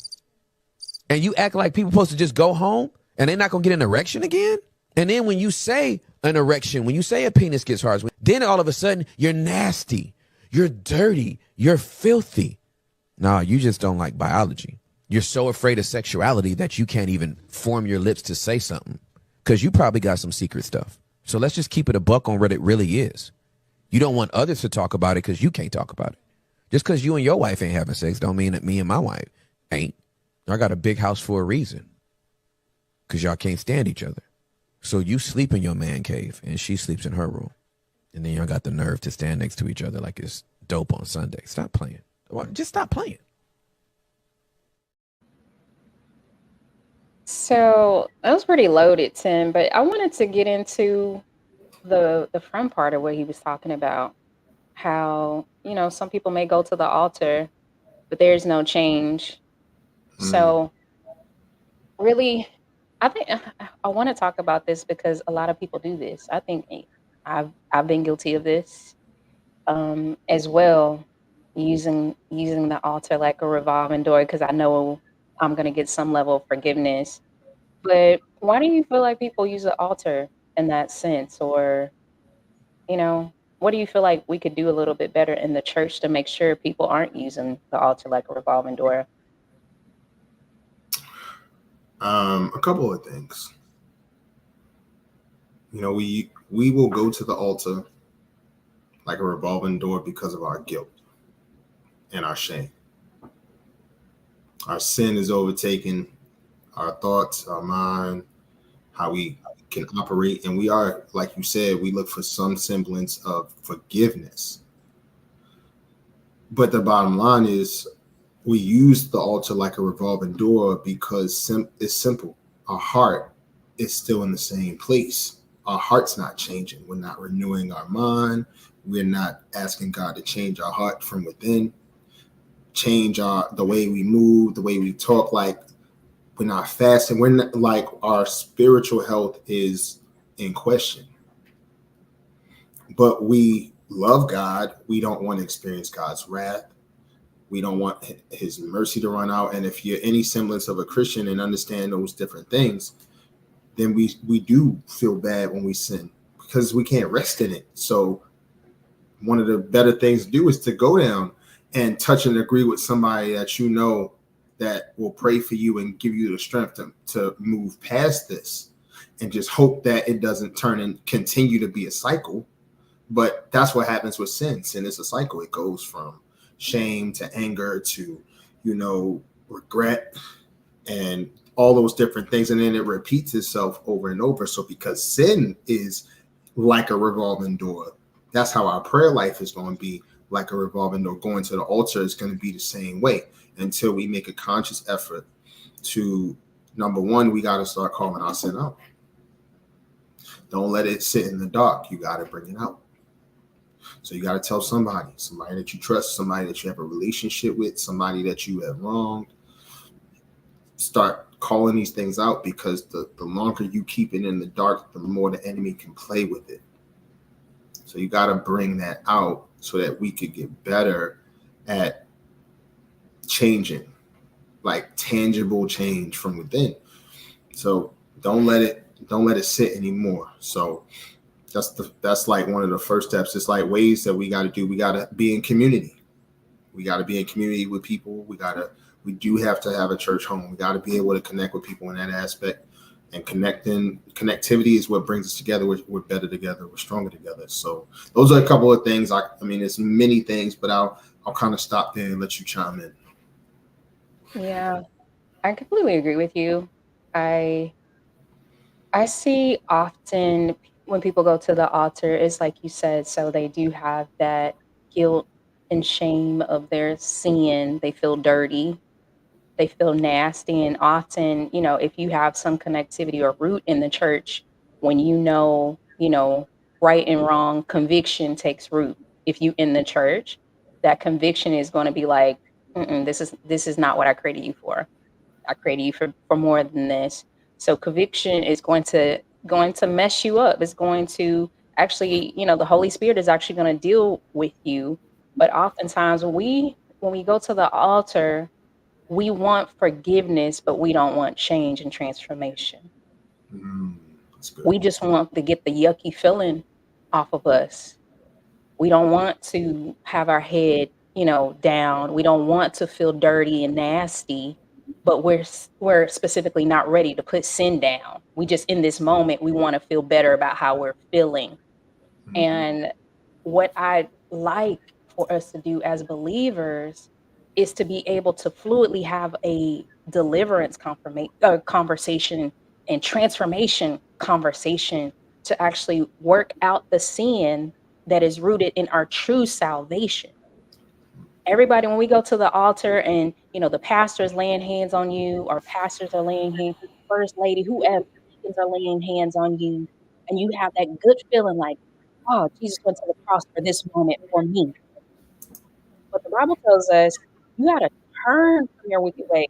And you act like people supposed to just go home and they're not going to get an erection again? And then when you say an erection, when you say a penis gets hard, then all of a sudden you're nasty, you're dirty, you're filthy. No, you just don't like biology. You're so afraid of sexuality that you can't even form your lips to say something because you probably got some secret stuff. So let's just keep it a buck on what it really is. You don't want others to talk about it because you can't talk about it. Just because you and your wife ain't having sex don't mean that me and my wife ain't. I got a big house for a reason, because y'all can't stand each other. So you sleep in your man cave and she sleeps in her room. And then y'all got the nerve to stand next to each other like it's dope on Sunday. Stop playing. Just stop playing. So that was pretty loaded, Tim, but I wanted to get into the front part of what he was talking about. How, some people may go to the altar, but there's no change. So really, I think I want to talk about this because a lot of people do this. I think I've been guilty of this as well, using the altar like a revolving door because I know I'm going to get some level of forgiveness. But why do you feel like people use the altar in that sense? Or, what do you feel like we could do a little bit better in the church to make sure people aren't using the altar like a revolving door? A couple of things. We will go to the altar like a revolving door because of our guilt and our shame. Our sin is overtaken our thoughts, our mind, how we can operate. And we are, like you said, we look for some semblance of forgiveness. But the bottom line is we use the altar like a revolving door because it's simple. Our heart is still in the same place. Our heart's not changing. We're not renewing our mind. We're not asking God to change our heart from within, change the way we move, the way we talk. Like, we're not fasting. We're not, like, our spiritual health is in question. But we love God. We don't want to experience God's wrath. We don't want his mercy to run out. And if you're any semblance of a Christian and understand those different things, then we do feel bad when we sin because we can't rest in it. So one of the better things to do is to go down and touch and agree with somebody that you know that will pray for you and give you the strength to move past this, and just hope that it doesn't turn and continue to be a cycle. But that's what happens with sin. Sin is a cycle. It goes from shame to anger to, regret and all those different things. And then it repeats itself over and over. So because sin is like a revolving door, that's how our prayer life is going to be like a revolving door. Going to the altar is going to be the same way until we make a conscious effort to, number one, we got to start calling our sin out. Don't let it sit in the dark. You got to bring it out. So you got to tell somebody that you trust, somebody that you have a relationship with, somebody that you have wronged. Start calling these things out, because the longer you keep it in the dark, the more the enemy can play with it. So you got to bring that out so that we could get better at changing, like tangible change from within. So don't let it sit anymore. So that's like one of the first steps. It's like ways that we got to do. We got to be in community. We got to be in community with people. We do have to have a church home. We got to be able to connect with people in that aspect. And connectivity is what brings us together. We're better together. We're stronger together. So those are a couple of things. I mean, it's many things, but I'll kind of stop there and let you chime in. Yeah, I completely agree with you. I see often when people go to the altar, it's like you said, so they do have that guilt and shame of their sin. They feel dirty. They feel nasty. And often, if you have some connectivity or root in the church, when right and wrong, conviction takes root. If you in the church, that conviction is going to be like, this is not what I created you for. I created you for more than this. So conviction is going to mess you up. It's going to actually, the Holy Spirit is actually going to deal with you. But oftentimes when we go to the altar, we want forgiveness, but we don't want change and transformation. That's good. We just want to get the yucky feeling off of us. We don't want to have our head, down. We don't want to feel dirty and nasty, but we're specifically not ready to put sin down. We just, in this moment, we want to feel better about how we're feeling. Mm-hmm. And what I like for us to do as believers is to be able to fluidly have a deliverance conversation and transformation conversation to actually work out the sin that is rooted in our true salvation. Everybody, when we go to the altar and, the pastor's laying hands on you, or pastors are laying hands, first lady, whoever is are laying hands on you, and you have that good feeling like, oh, Jesus went to the cross for this moment for me. But the Bible tells us you got to turn from your wicked ways.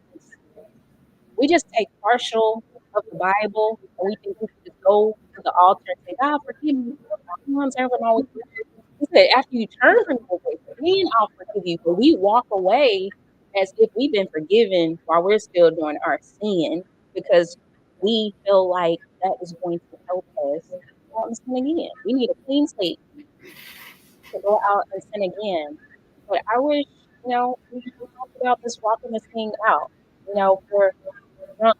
We just take partial of the Bible, and we think we can just go to the altar and say, God, forgive me. He said, after you turn from your ways, then I'll forgive you. But we walk away as if we've been forgiven while we're still doing our sin, because we feel like that is going to help us go out and sin again. We need a clean slate to go out and sin again. But I wish, we talked about this walking this thing out. For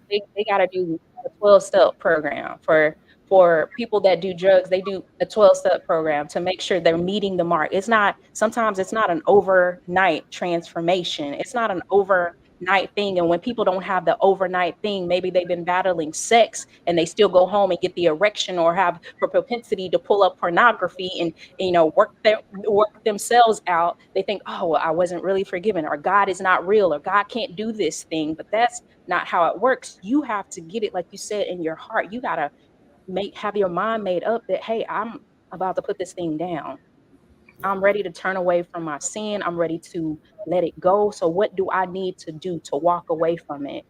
they got to do a 12-step program. For For people that do drugs, they do a 12-step program to make sure they're meeting the mark. Sometimes it's not an overnight transformation. It's not an overnight thing. And when people don't have the overnight thing, maybe they've been battling sex and they still go home and get the erection or have a propensity to pull up pornography and work themselves out. They think, oh, well, I wasn't really forgiven, or God is not real, or God can't do this thing. But that's not how it works. You have to get it, like you said, in your heart. You gotta have your mind made up that, hey, I'm about to put this thing down. I'm ready to turn away from my sin. I'm ready to let it go. So what do I need to do to walk away from it?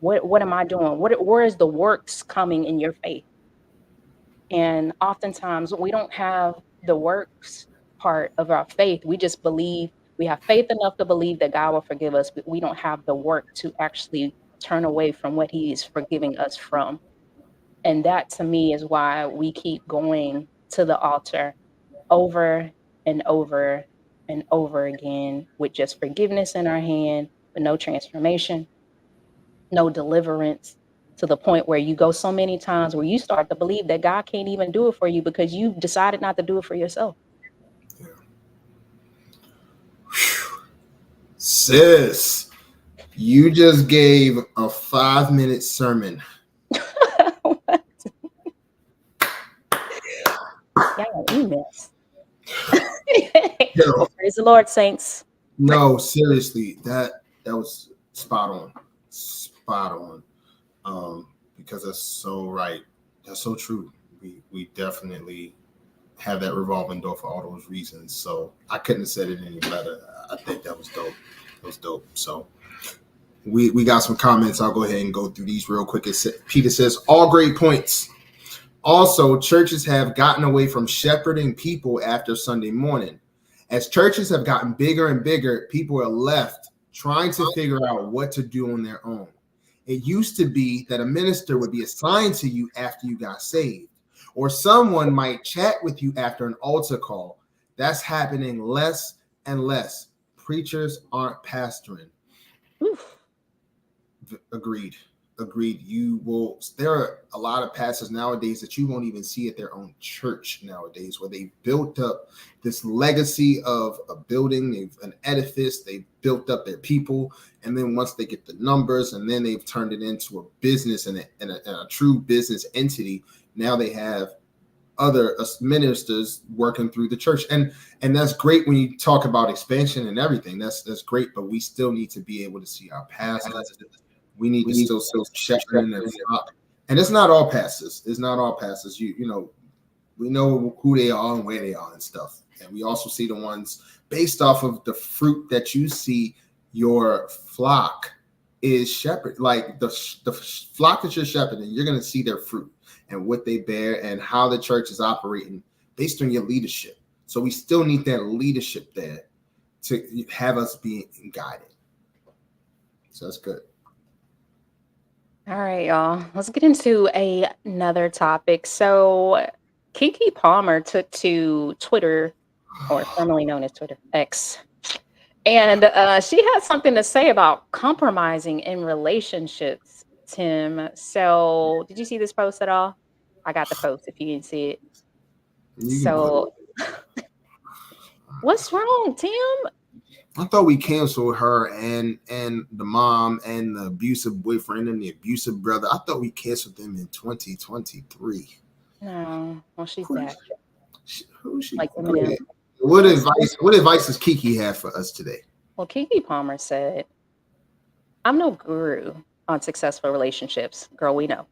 What am I doing? Where is the works coming in your faith? And oftentimes we don't have the works part of our faith. We just believe, we have faith enough to believe that God will forgive us, but we don't have the work to actually turn away from what he is forgiving us from. And that, to me, is why we keep going to the altar over and over and over again with just forgiveness in our hand, but no transformation, no deliverance, to the point where you go so many times where you start to believe that God can't even do it for you because you've decided not to do it for yourself. Yeah. Sis, you just gave a 5-minute sermon. Y'all emails. Well, praise the Lord, saints. No, seriously, that was spot on. Because that's so right. That's so true. We definitely have that revolving door for all those reasons. So I couldn't have said it any better. I think that was dope. It was dope. So we got some comments. I'll go ahead and go through these real quick. Peter says, all great points. Also, churches have gotten away from shepherding people after Sunday morning. As churches have gotten bigger and bigger, people are left trying to figure out what to do on their own. It used to be that a minister would be assigned to you after you got saved, or someone might chat with you after an altar call. That's happening less and less. Preachers aren't pastoring. Oof. Agreed. There are a lot of pastors nowadays that you won't even see at their own church nowadays, where they built up this legacy of a building, an edifice, they built up their people, and then once they get the numbers, and then they've turned it into a business and a true business entity. Now they have other ministers working through the church, and that's great when you talk about expansion and everything. That's great, but we still need to be able to see our pastors. We need to still shepherding and flock. And it's not all pastors. It's not all pastors. You know, we know who they are and where they are and stuff. And we also see the ones based off of the fruit that you see your flock is shepherd. Like the flock that you're shepherding, you're going to see their fruit and what they bear and how the church is operating based on your leadership. So we still need that leadership there to have us being guided. So that's good. All right, y'all. Let's get into another topic. So Keke Palmer took to Twitter, or formerly known as Twitter, X, and she had something to say about compromising in relationships, Tim. So did you see this post at all? I got the post if you didn't see it. So what's wrong, Tim? I thought we canceled her and the mom and the abusive boyfriend and the abusive brother. I thought we canceled them in 2023. No, well, she's back. Who's she? Like, what advice does Keke have for us today? Well, Keke Palmer said, I'm no guru on successful relationships, girl, we know.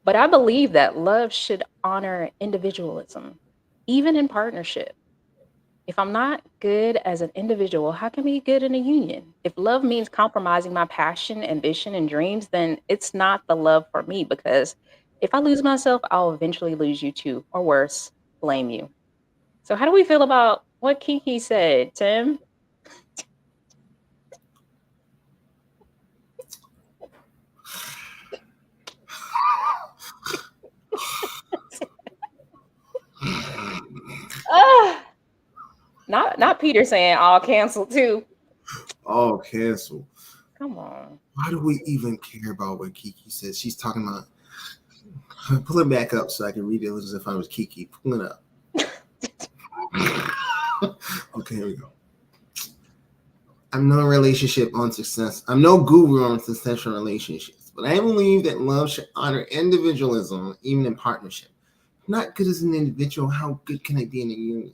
But I believe that love should honor individualism, even in partnership. If I'm not good as an individual, how can I be good in a union? If love means compromising my passion, ambition, and dreams, then it's not the love for me, because if I lose myself, I'll eventually lose you too, or worse, blame you. So how do we feel about what Keke said, Tim? Not Peter saying all cancel too. All cancel. Come on. Why do we even care about what Keke says? She's talking about. Pull it back up so I can read it as if I was Keke. Pull it up. Okay, here we go. I'm no relationship on success. I'm no guru on successful relationships, but I believe that love should honor individualism, even in partnership. If not good as an individual, how good can I be in a union?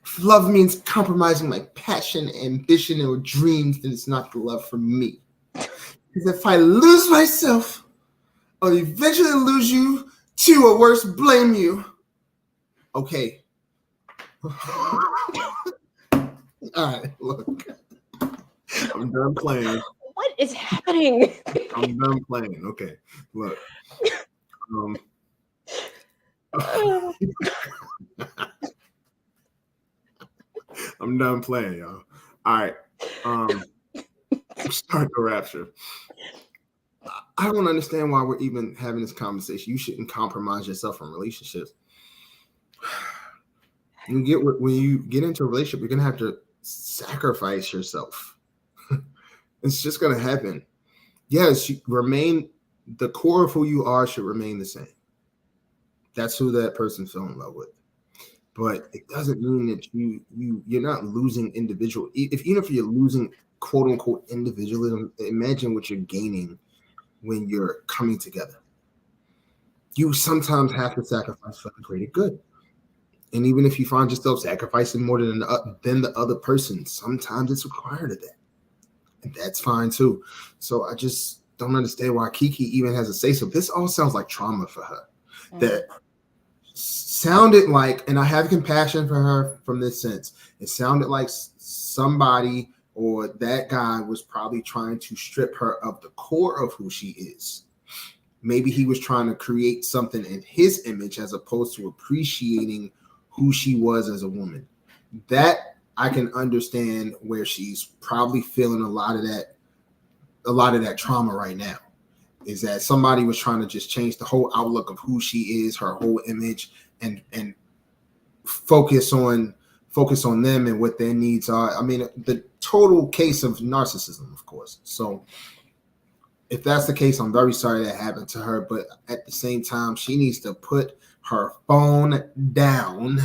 If love means compromising my passion, ambition, or dreams, then it's not the love for me. Because if I lose myself, I'll eventually lose you too, or worse, blame you. Okay. All right, look. I'm done playing. What is happening? I'm done playing. Okay, look. I'm done playing, y'all. All right. Start the rapture. I don't understand why we're even having this conversation. You shouldn't compromise yourself in relationships. When you get into a relationship, you're gonna have to sacrifice yourself. It's just gonna happen. Yes, the core of who you are should remain the same. That's who that person fell in love with. But it doesn't mean that you're not losing individual. Even if you're losing quote unquote individualism, imagine what you're gaining when you're coming together. You sometimes have to sacrifice for the greater good. And even if you find yourself sacrificing more than the other person, sometimes it's required of that. And that's fine too. So I just don't understand why Keke even has a say so. This all sounds like trauma for her. That sounded like, and I have compassion for her from this sense, it sounded like somebody or that guy was probably trying to strip her of the core of who she is. Maybe he was trying to create something in his image as opposed to appreciating who she was as a woman. That I can understand where she's probably feeling a lot of that trauma right now. Is that somebody was trying to just change the whole outlook of who she is, her whole image, and focus on them and what their needs are. I mean, the total case of narcissism, of course. So if that's the case, I'm very sorry that happened to her. But at the same time, she needs to put her phone down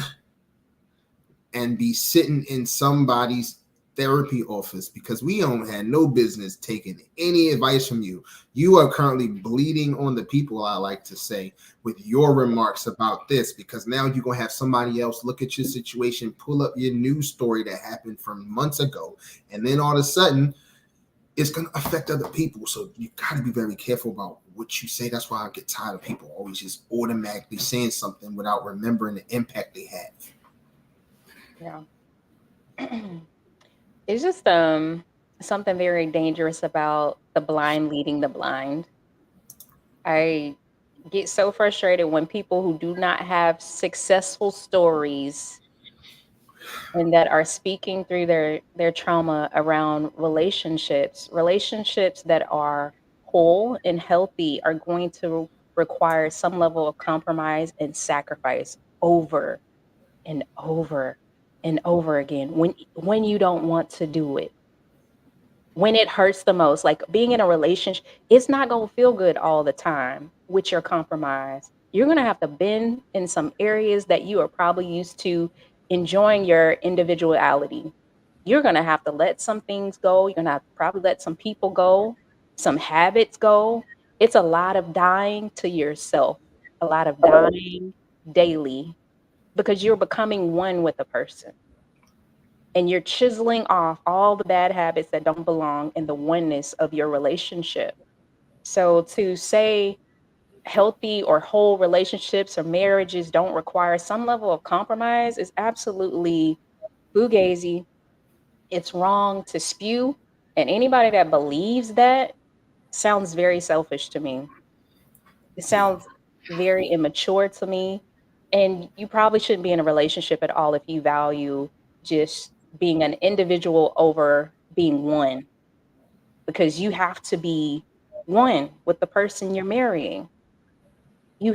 and be sitting in somebody's therapy office, because we don't have no business taking any advice from you. You are currently bleeding on the people, I like to say, with your remarks about this, because now you're going to have somebody else look at your situation, pull up your news story that happened from months ago, and then all of a sudden it's going to affect other people. So you got to be very careful about what you say. That's why I get tired of people always just automatically saying something without remembering the impact they have. Yeah. It's just something very dangerous about the blind leading the blind. I get so frustrated when people who do not have successful stories and that are speaking through their trauma around relationships that are whole and healthy are going to require some level of compromise and sacrifice over and over and over again when you don't want to do it, when it hurts the most. Like being in a relationship, it's not going to feel good all the time with your compromise. You're going to have to bend in some areas that you are probably used to enjoying your individuality. You're going to have to let some things go. You're going to have to probably let some people go, some habits go. It's a lot of dying to yourself, a lot of dying daily, because you're becoming one with a person and you're chiseling off all the bad habits that don't belong in the oneness of your relationship. So to say healthy or whole relationships or marriages don't require some level of compromise is absolutely fugazi. It's wrong to spew. And anybody that believes that sounds very selfish to me. It sounds very immature to me. And you probably shouldn't be in a relationship at all if you value just being an individual over being one, because you have to be one with the person you're marrying. You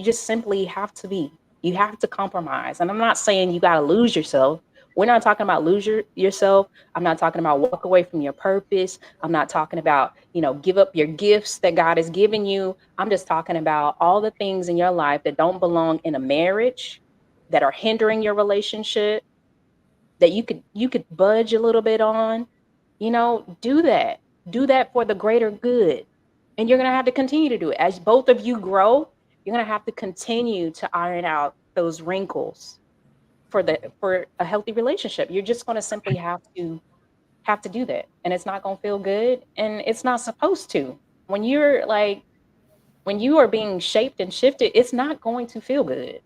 just simply have to be. You have to compromise. And I'm not saying you got to lose yourself, We're not talking about lose yourself. I'm not talking about walk away from your purpose. I'm not talking about, give up your gifts that God has given you. I'm just talking about all the things in your life that don't belong in a marriage, that are hindering your relationship, that you could budge a little bit on. Do that for the greater good. And you're going to have to continue to do it. As both of you grow, you're going to have to continue to iron out those wrinkles for a healthy relationship. You're just going to simply have to do that. And it's not going to feel good. And it's not supposed to. When you are being shaped and shifted, it's not going to feel good.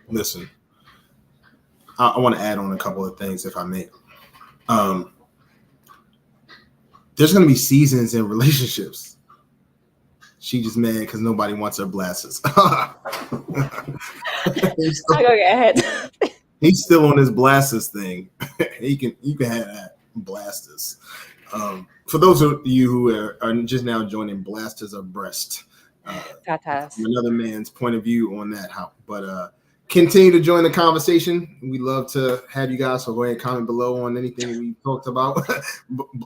Listen, I want to add on a couple of things, if I may. There's going to be seasons in relationships. She just mad because nobody wants her blasters. He's still on his blasters thing. You can have that blasters. For those of you who are just now joining, blasters are breast. From another man's point of view on that. But continue to join the conversation. We love to have you guys. So go ahead and comment below on anything we talked about,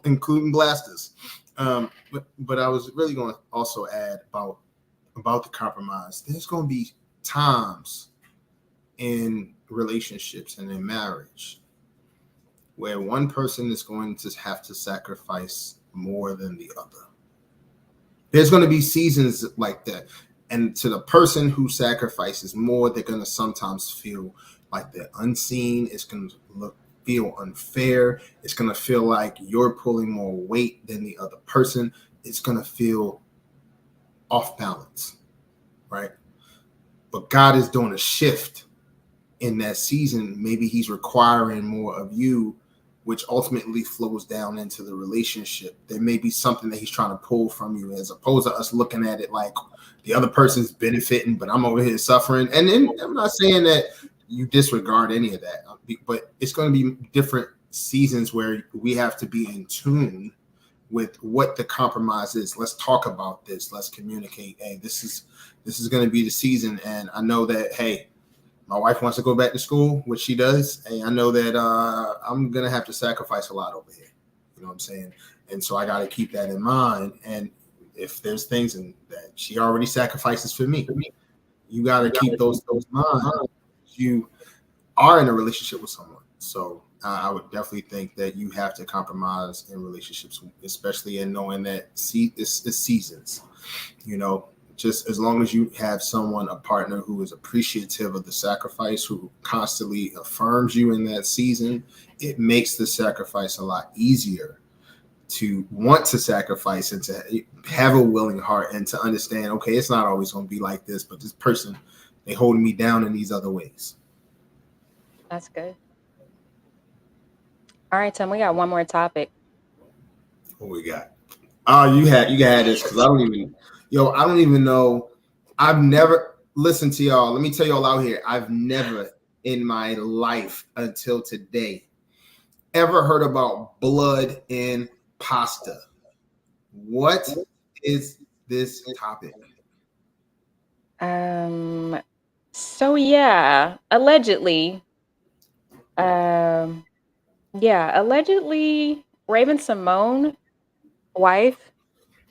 including blasters. But I was really going to also add about the compromise. There's going to be times in relationships and in marriage where one person is going to have to sacrifice more than the other. There's going to be seasons like that. And to the person who sacrifices more, they're going to sometimes feel like they're unseen. It's going to feel unfair. It's going to feel like you're pulling more weight than the other person. It's going to feel off balance, right? But God is doing a shift in that season. Maybe he's requiring more of you, which ultimately flows down into the relationship. There may be something that he's trying to pull from you, as opposed to us looking at it like the other person's benefiting, but I'm over here suffering. And then I'm not saying that you disregard any of that, but it's going to be different seasons where we have to be in tune with what the compromise is. Let's talk about this. Let's communicate. Hey, this is going to be the season. And I know that, hey, my wife wants to go back to school, which she does. Hey, I know that I'm going to have to sacrifice a lot over here. You know what I'm saying? And so I got to keep that in mind. And if there's things that she already sacrifices for me, you got to keep those in mind. You are in a relationship with someone. So I would definitely think that you have to compromise in relationships, especially in knowing that it's seasons, just as long as you have a partner who is appreciative of the sacrifice, who constantly affirms you in that season, it makes the sacrifice a lot easier to want to sacrifice and to have a willing heart and to understand, okay, it's not always going to be like this, but this person, they holding me down in these other ways. That's good. All right, Tim, we got one more topic. What we got? Oh, you had this, because I don't even know. I've never listened to y'all. Let me tell y'all out here, I've never in my life until today ever heard about blood in pasta. What is this topic? So yeah, allegedly, Raven-Symoné wife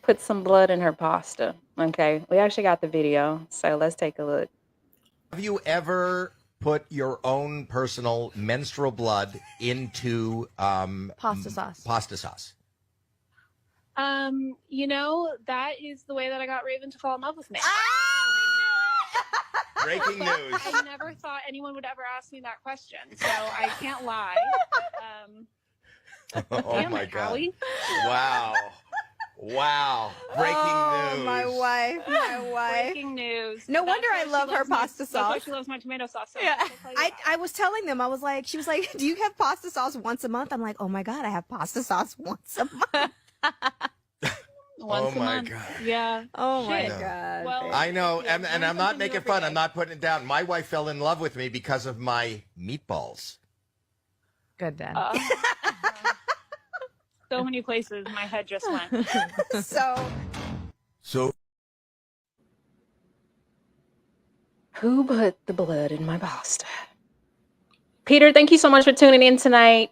put some blood in her pasta. Okay, we actually got the video, so let's take a look. Have you ever put your own personal menstrual blood into pasta sauce? Pasta sauce. That is the way that I got Raven to fall in love with me. Breaking news. I never thought anyone would ever ask me that question, so I can't lie. Oh my God. Allie. Wow. Breaking news. My wife. Breaking news. No wonder I love her pasta sauce. That's why she loves my tomato sauce. So yeah. I was telling them, she was like, do you have pasta sauce once a month? I'm like, oh my God, I have pasta sauce once a month. Once a month. God. Yeah. Oh my God. Well, I know, and I'm not making fun. I'm not putting it down. My wife fell in love with me because of my meatballs. Good then. So many places my head just went. So who put the blood in my pasta? Peter, thank you so much for tuning in tonight.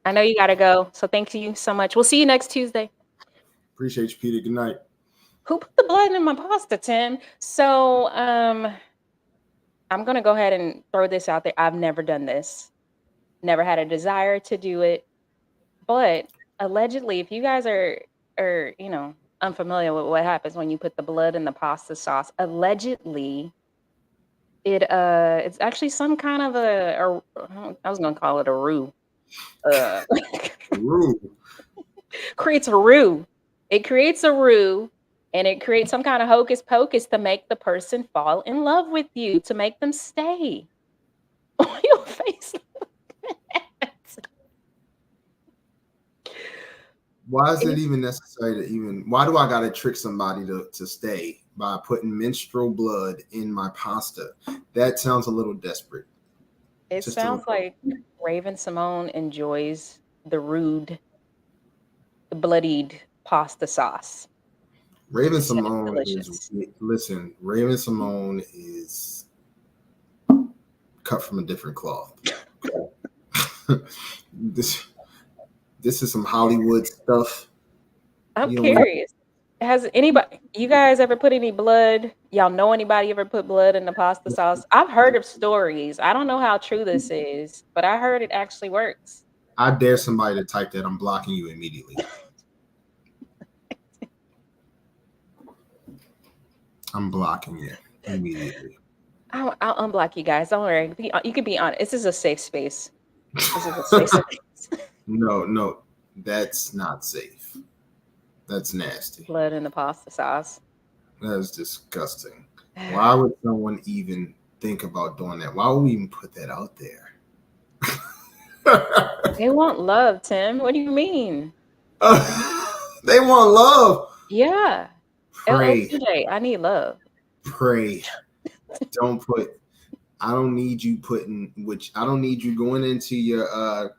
I know you got to go. So thank you so much. We'll see you next Tuesday. Appreciate you, Peter. Good night. Who put the blood in my pasta, Tim? So I'm going to go ahead and throw this out there. I've never done this. Never had a desire to do it. But allegedly, if you guys are unfamiliar with what happens when you put the blood in the pasta sauce, allegedly it's actually some kind of I was going to call it a roux. Roux. Creates a roux. It creates a roux, and it creates some kind of hocus pocus to make the person fall in love with you, to make them stay. Your face. Why is it even necessary why do I gotta trick somebody to stay by putting menstrual blood in my pasta? That sounds a little desperate. It sounds like Raven-Symoné enjoys the bloodied pasta sauce. Raven-Symoné is cut from a different cloth. This is some Hollywood stuff. I'm curious. Has you guys ever put any blood? Y'all know anybody ever put blood in the pasta sauce? I've heard of stories. I don't know how true this is, but I heard it actually works. I dare somebody to type that. I'm blocking you immediately. I'm blocking you immediately. I'll unblock you guys. Don't worry. You can be honest. This is a safe space. This is a safe space. No, that's not safe. That's nasty. Blood in the pasta sauce. That is disgusting. Why would someone even think about doing that? Why would we even put that out there? They want love, Tim. What do you mean? They want love. Yeah. Pray. LSJ, I need love. Pray. I don't need you going into your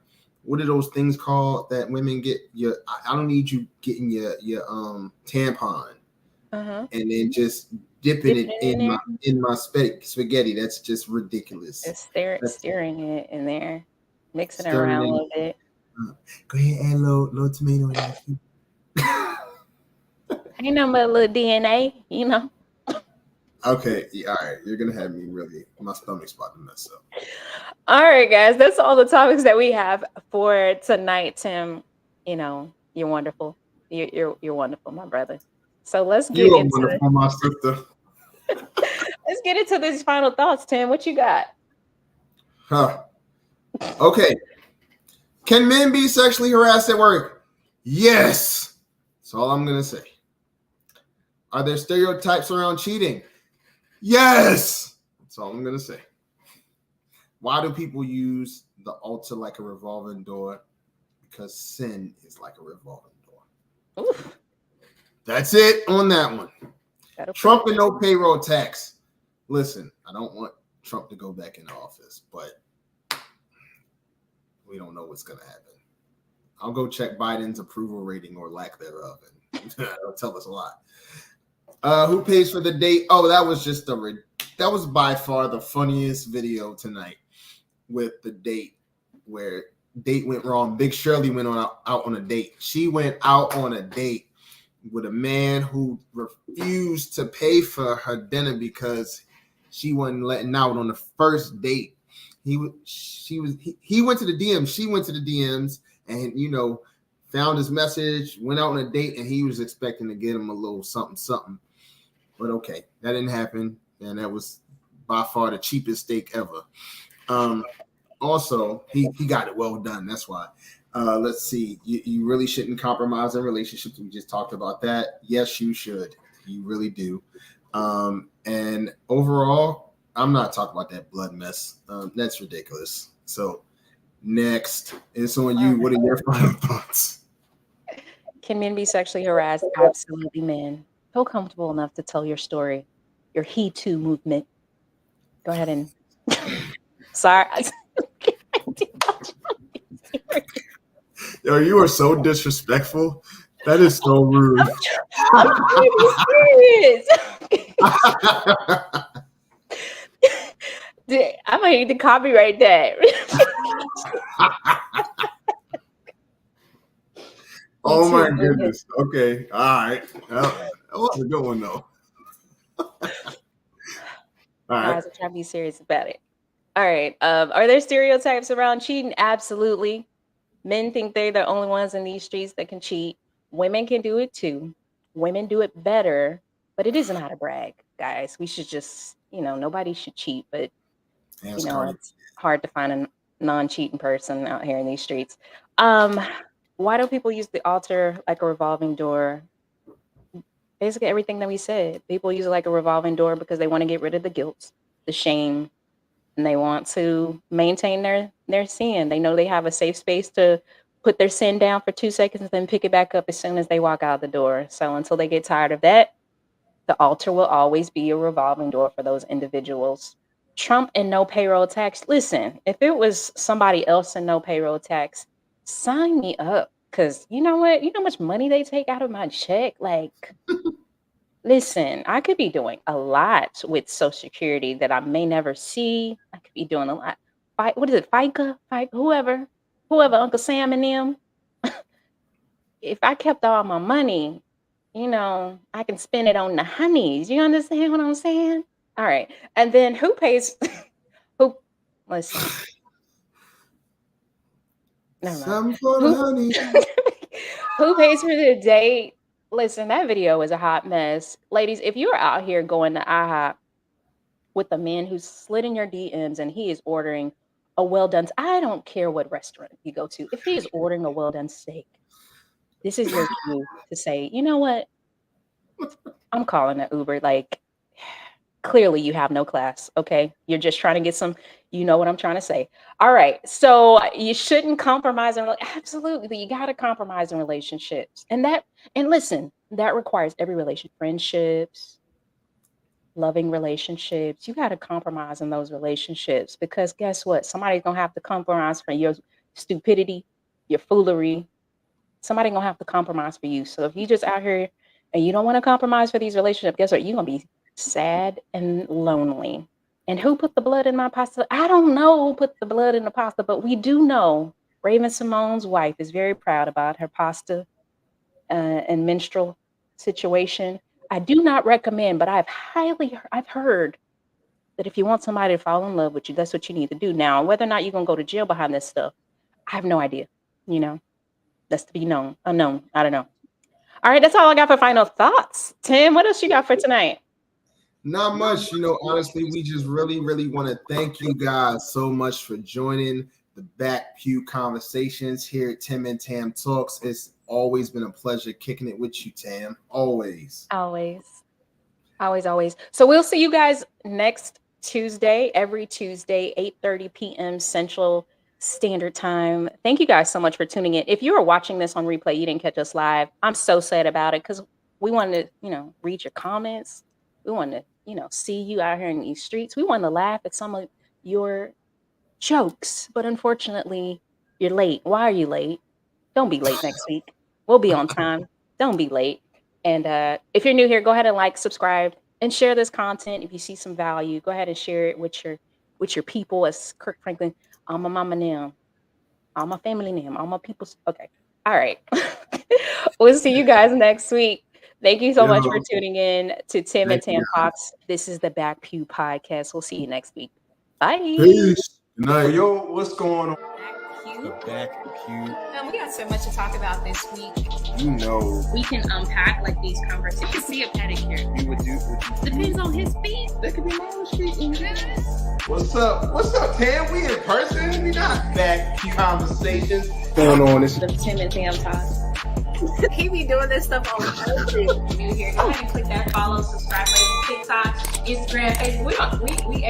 what are those things called that women get? I don't need you getting your tampon and then just dipping it in my spaghetti. That's just ridiculous. Just stirring it in there, mixing it around a little bit. Go ahead, add a little tomato in there. Ain't no but a little DNA, you know. Okay, all right. You're gonna have me really. My stomach's about to mess up. All right, guys. That's all the topics that we have for tonight, Tim. You know, you're wonderful. You're wonderful, my brother. So let's get into wonderful, my sister. Let's get into these final thoughts, Tim. What you got? Okay. Can men be sexually harassed at work? Yes. That's all I'm gonna say. Are there stereotypes around cheating? Yes. That's all I'm gonna say. Why do people use the altar like a revolving door? Because sin is like a revolving door. Oof. That's it on that one. Trump and no payroll tax. Listen, I don't want Trump to go back into office, but we don't know what's going to happen. I'll go check Biden's approval rating or lack thereof, and that'll tell us a lot. Who pays for the date? Oh, that was by far the funniest video tonight with the date where date went wrong. Big Shirley went out on a date. She went out on a date with a man who refused to pay for her dinner because she wasn't letting out on the first date. He went to the DMs. She went to the DMs and, found his message, went out on a date, and he was expecting to get him a little something. But okay, that didn't happen. And that was by far the cheapest steak ever. Also, he got it well done. That's why. Let's see. You really shouldn't compromise in relationships. We just talked about that. Yes, you should. You really do. And overall, I'm not talking about that blood mess. That's ridiculous. So next, it's on you. What are your final thoughts? Can men be sexually harassed? Absolutely, men. Feel comfortable enough to tell your story, your He Too movement. Go ahead and sorry. Yo, you are so disrespectful. That is so rude. I'm serious. I might need to copyright that. Oh my goodness. Okay. All right. That was a good one though. All right. Guys, I'm trying to be serious about it. All right. Are there stereotypes around cheating? Absolutely. Men think they're the only ones in these streets that can cheat. Women can do it too. Women do it better, but it isn't how to brag, guys. We should just, nobody should cheat, but it's hard to find a non-cheating person out here in these streets. Why do people use the altar like a revolving door? Basically everything that we said. People use it like a revolving door because they want to get rid of the guilt, the shame, and they want to maintain their sin. They know they have a safe space to put their sin down for 2 seconds and then pick it back up as soon as they walk out the door. So until they get tired of that, the altar will always be a revolving door for those individuals. Trump and no payroll tax. Listen, if it was somebody else and no payroll tax, sign me up. Because you know what? You know how much money they take out of my check? Like, listen, I could be doing a lot with Social Security that I may never see. I could be doing a lot. What is it? FICA? Whoever, Uncle Sam and them. If I kept all my money, I can spend it on the honeys. You understand what I'm saying? All right. And then who pays? Listen. Some for the honey. Who pays for the date? Listen, that video is a hot mess. Ladies, if you're out here going to IHOP with a man who's slid in your DMs and he is ordering a well-done, I don't care what restaurant you go to. If he is ordering a well-done steak, this is your cue to say, you know what? I'm calling an Uber. Like, clearly you have no class, okay? You're just trying to get some, you know what I'm trying to say. All right, so you shouldn't compromise. Absolutely, you got to compromise in relationships. And listen, that requires every relationship, friendships, loving relationships. You got to compromise in those relationships because guess what? Somebody's going to have to compromise for your stupidity, your foolery. Somebody's going to have to compromise for you. So if you just out here and you don't want to compromise for these relationships, guess what? You're going to be sad and lonely. And who put the blood in my pasta? I don't know who put the blood in the pasta, but we do know Raven Simone's wife is very proud about her pasta and menstrual situation. I do not recommend, but I've heard that if you want somebody to fall in love with you, that's what you need to do. Now, whether or not you're going to go to jail behind this stuff, I have no idea. That's to be known, unknown. I don't know. All right, that's all I got for final thoughts. Tim, what else you got for tonight? Not much, honestly, we just really, really want to thank you guys so much for joining the Back Pew Conversations here at Tim and Tam Talks. It's always been a pleasure kicking it with you, Tam. Always. So we'll see you guys next Tuesday, every Tuesday, 8:30 p.m. Central Standard Time. Thank you guys so much for tuning in. If you are watching this on replay, you didn't catch us live, I'm so sad about it because we wanted to, read your comments. We want to, see you out here in these streets. We want to laugh at some of your jokes, but unfortunately, you're late. Why are you late? Don't be late next week. We'll be on time. Don't be late. And if you're new here, go ahead and like, subscribe, and share this content. If you see some value, go ahead and share it with your people. As Kirk Franklin, all my mama name, all my family name, all my people's. Okay. All right. We'll see you guys next week. Thank you so much for tuning in to Tim and Tam Talks. This is the Back Pew Podcast. We'll see you next week. Bye. Peace. Good night. Yo, what's going on? Back Pew. We got so much to talk about this week. We can unpack these conversations. You can see a pedicure. You would do. Depends on his feet. There could be more street. What's up, Tam? We in person. We not Back Pew Conversations. What's going on? This The Tim and Tam Talks. He be doing this stuff all the time. New here. Go ahead and click that follow, subscribe button, TikTok, Instagram, Facebook. We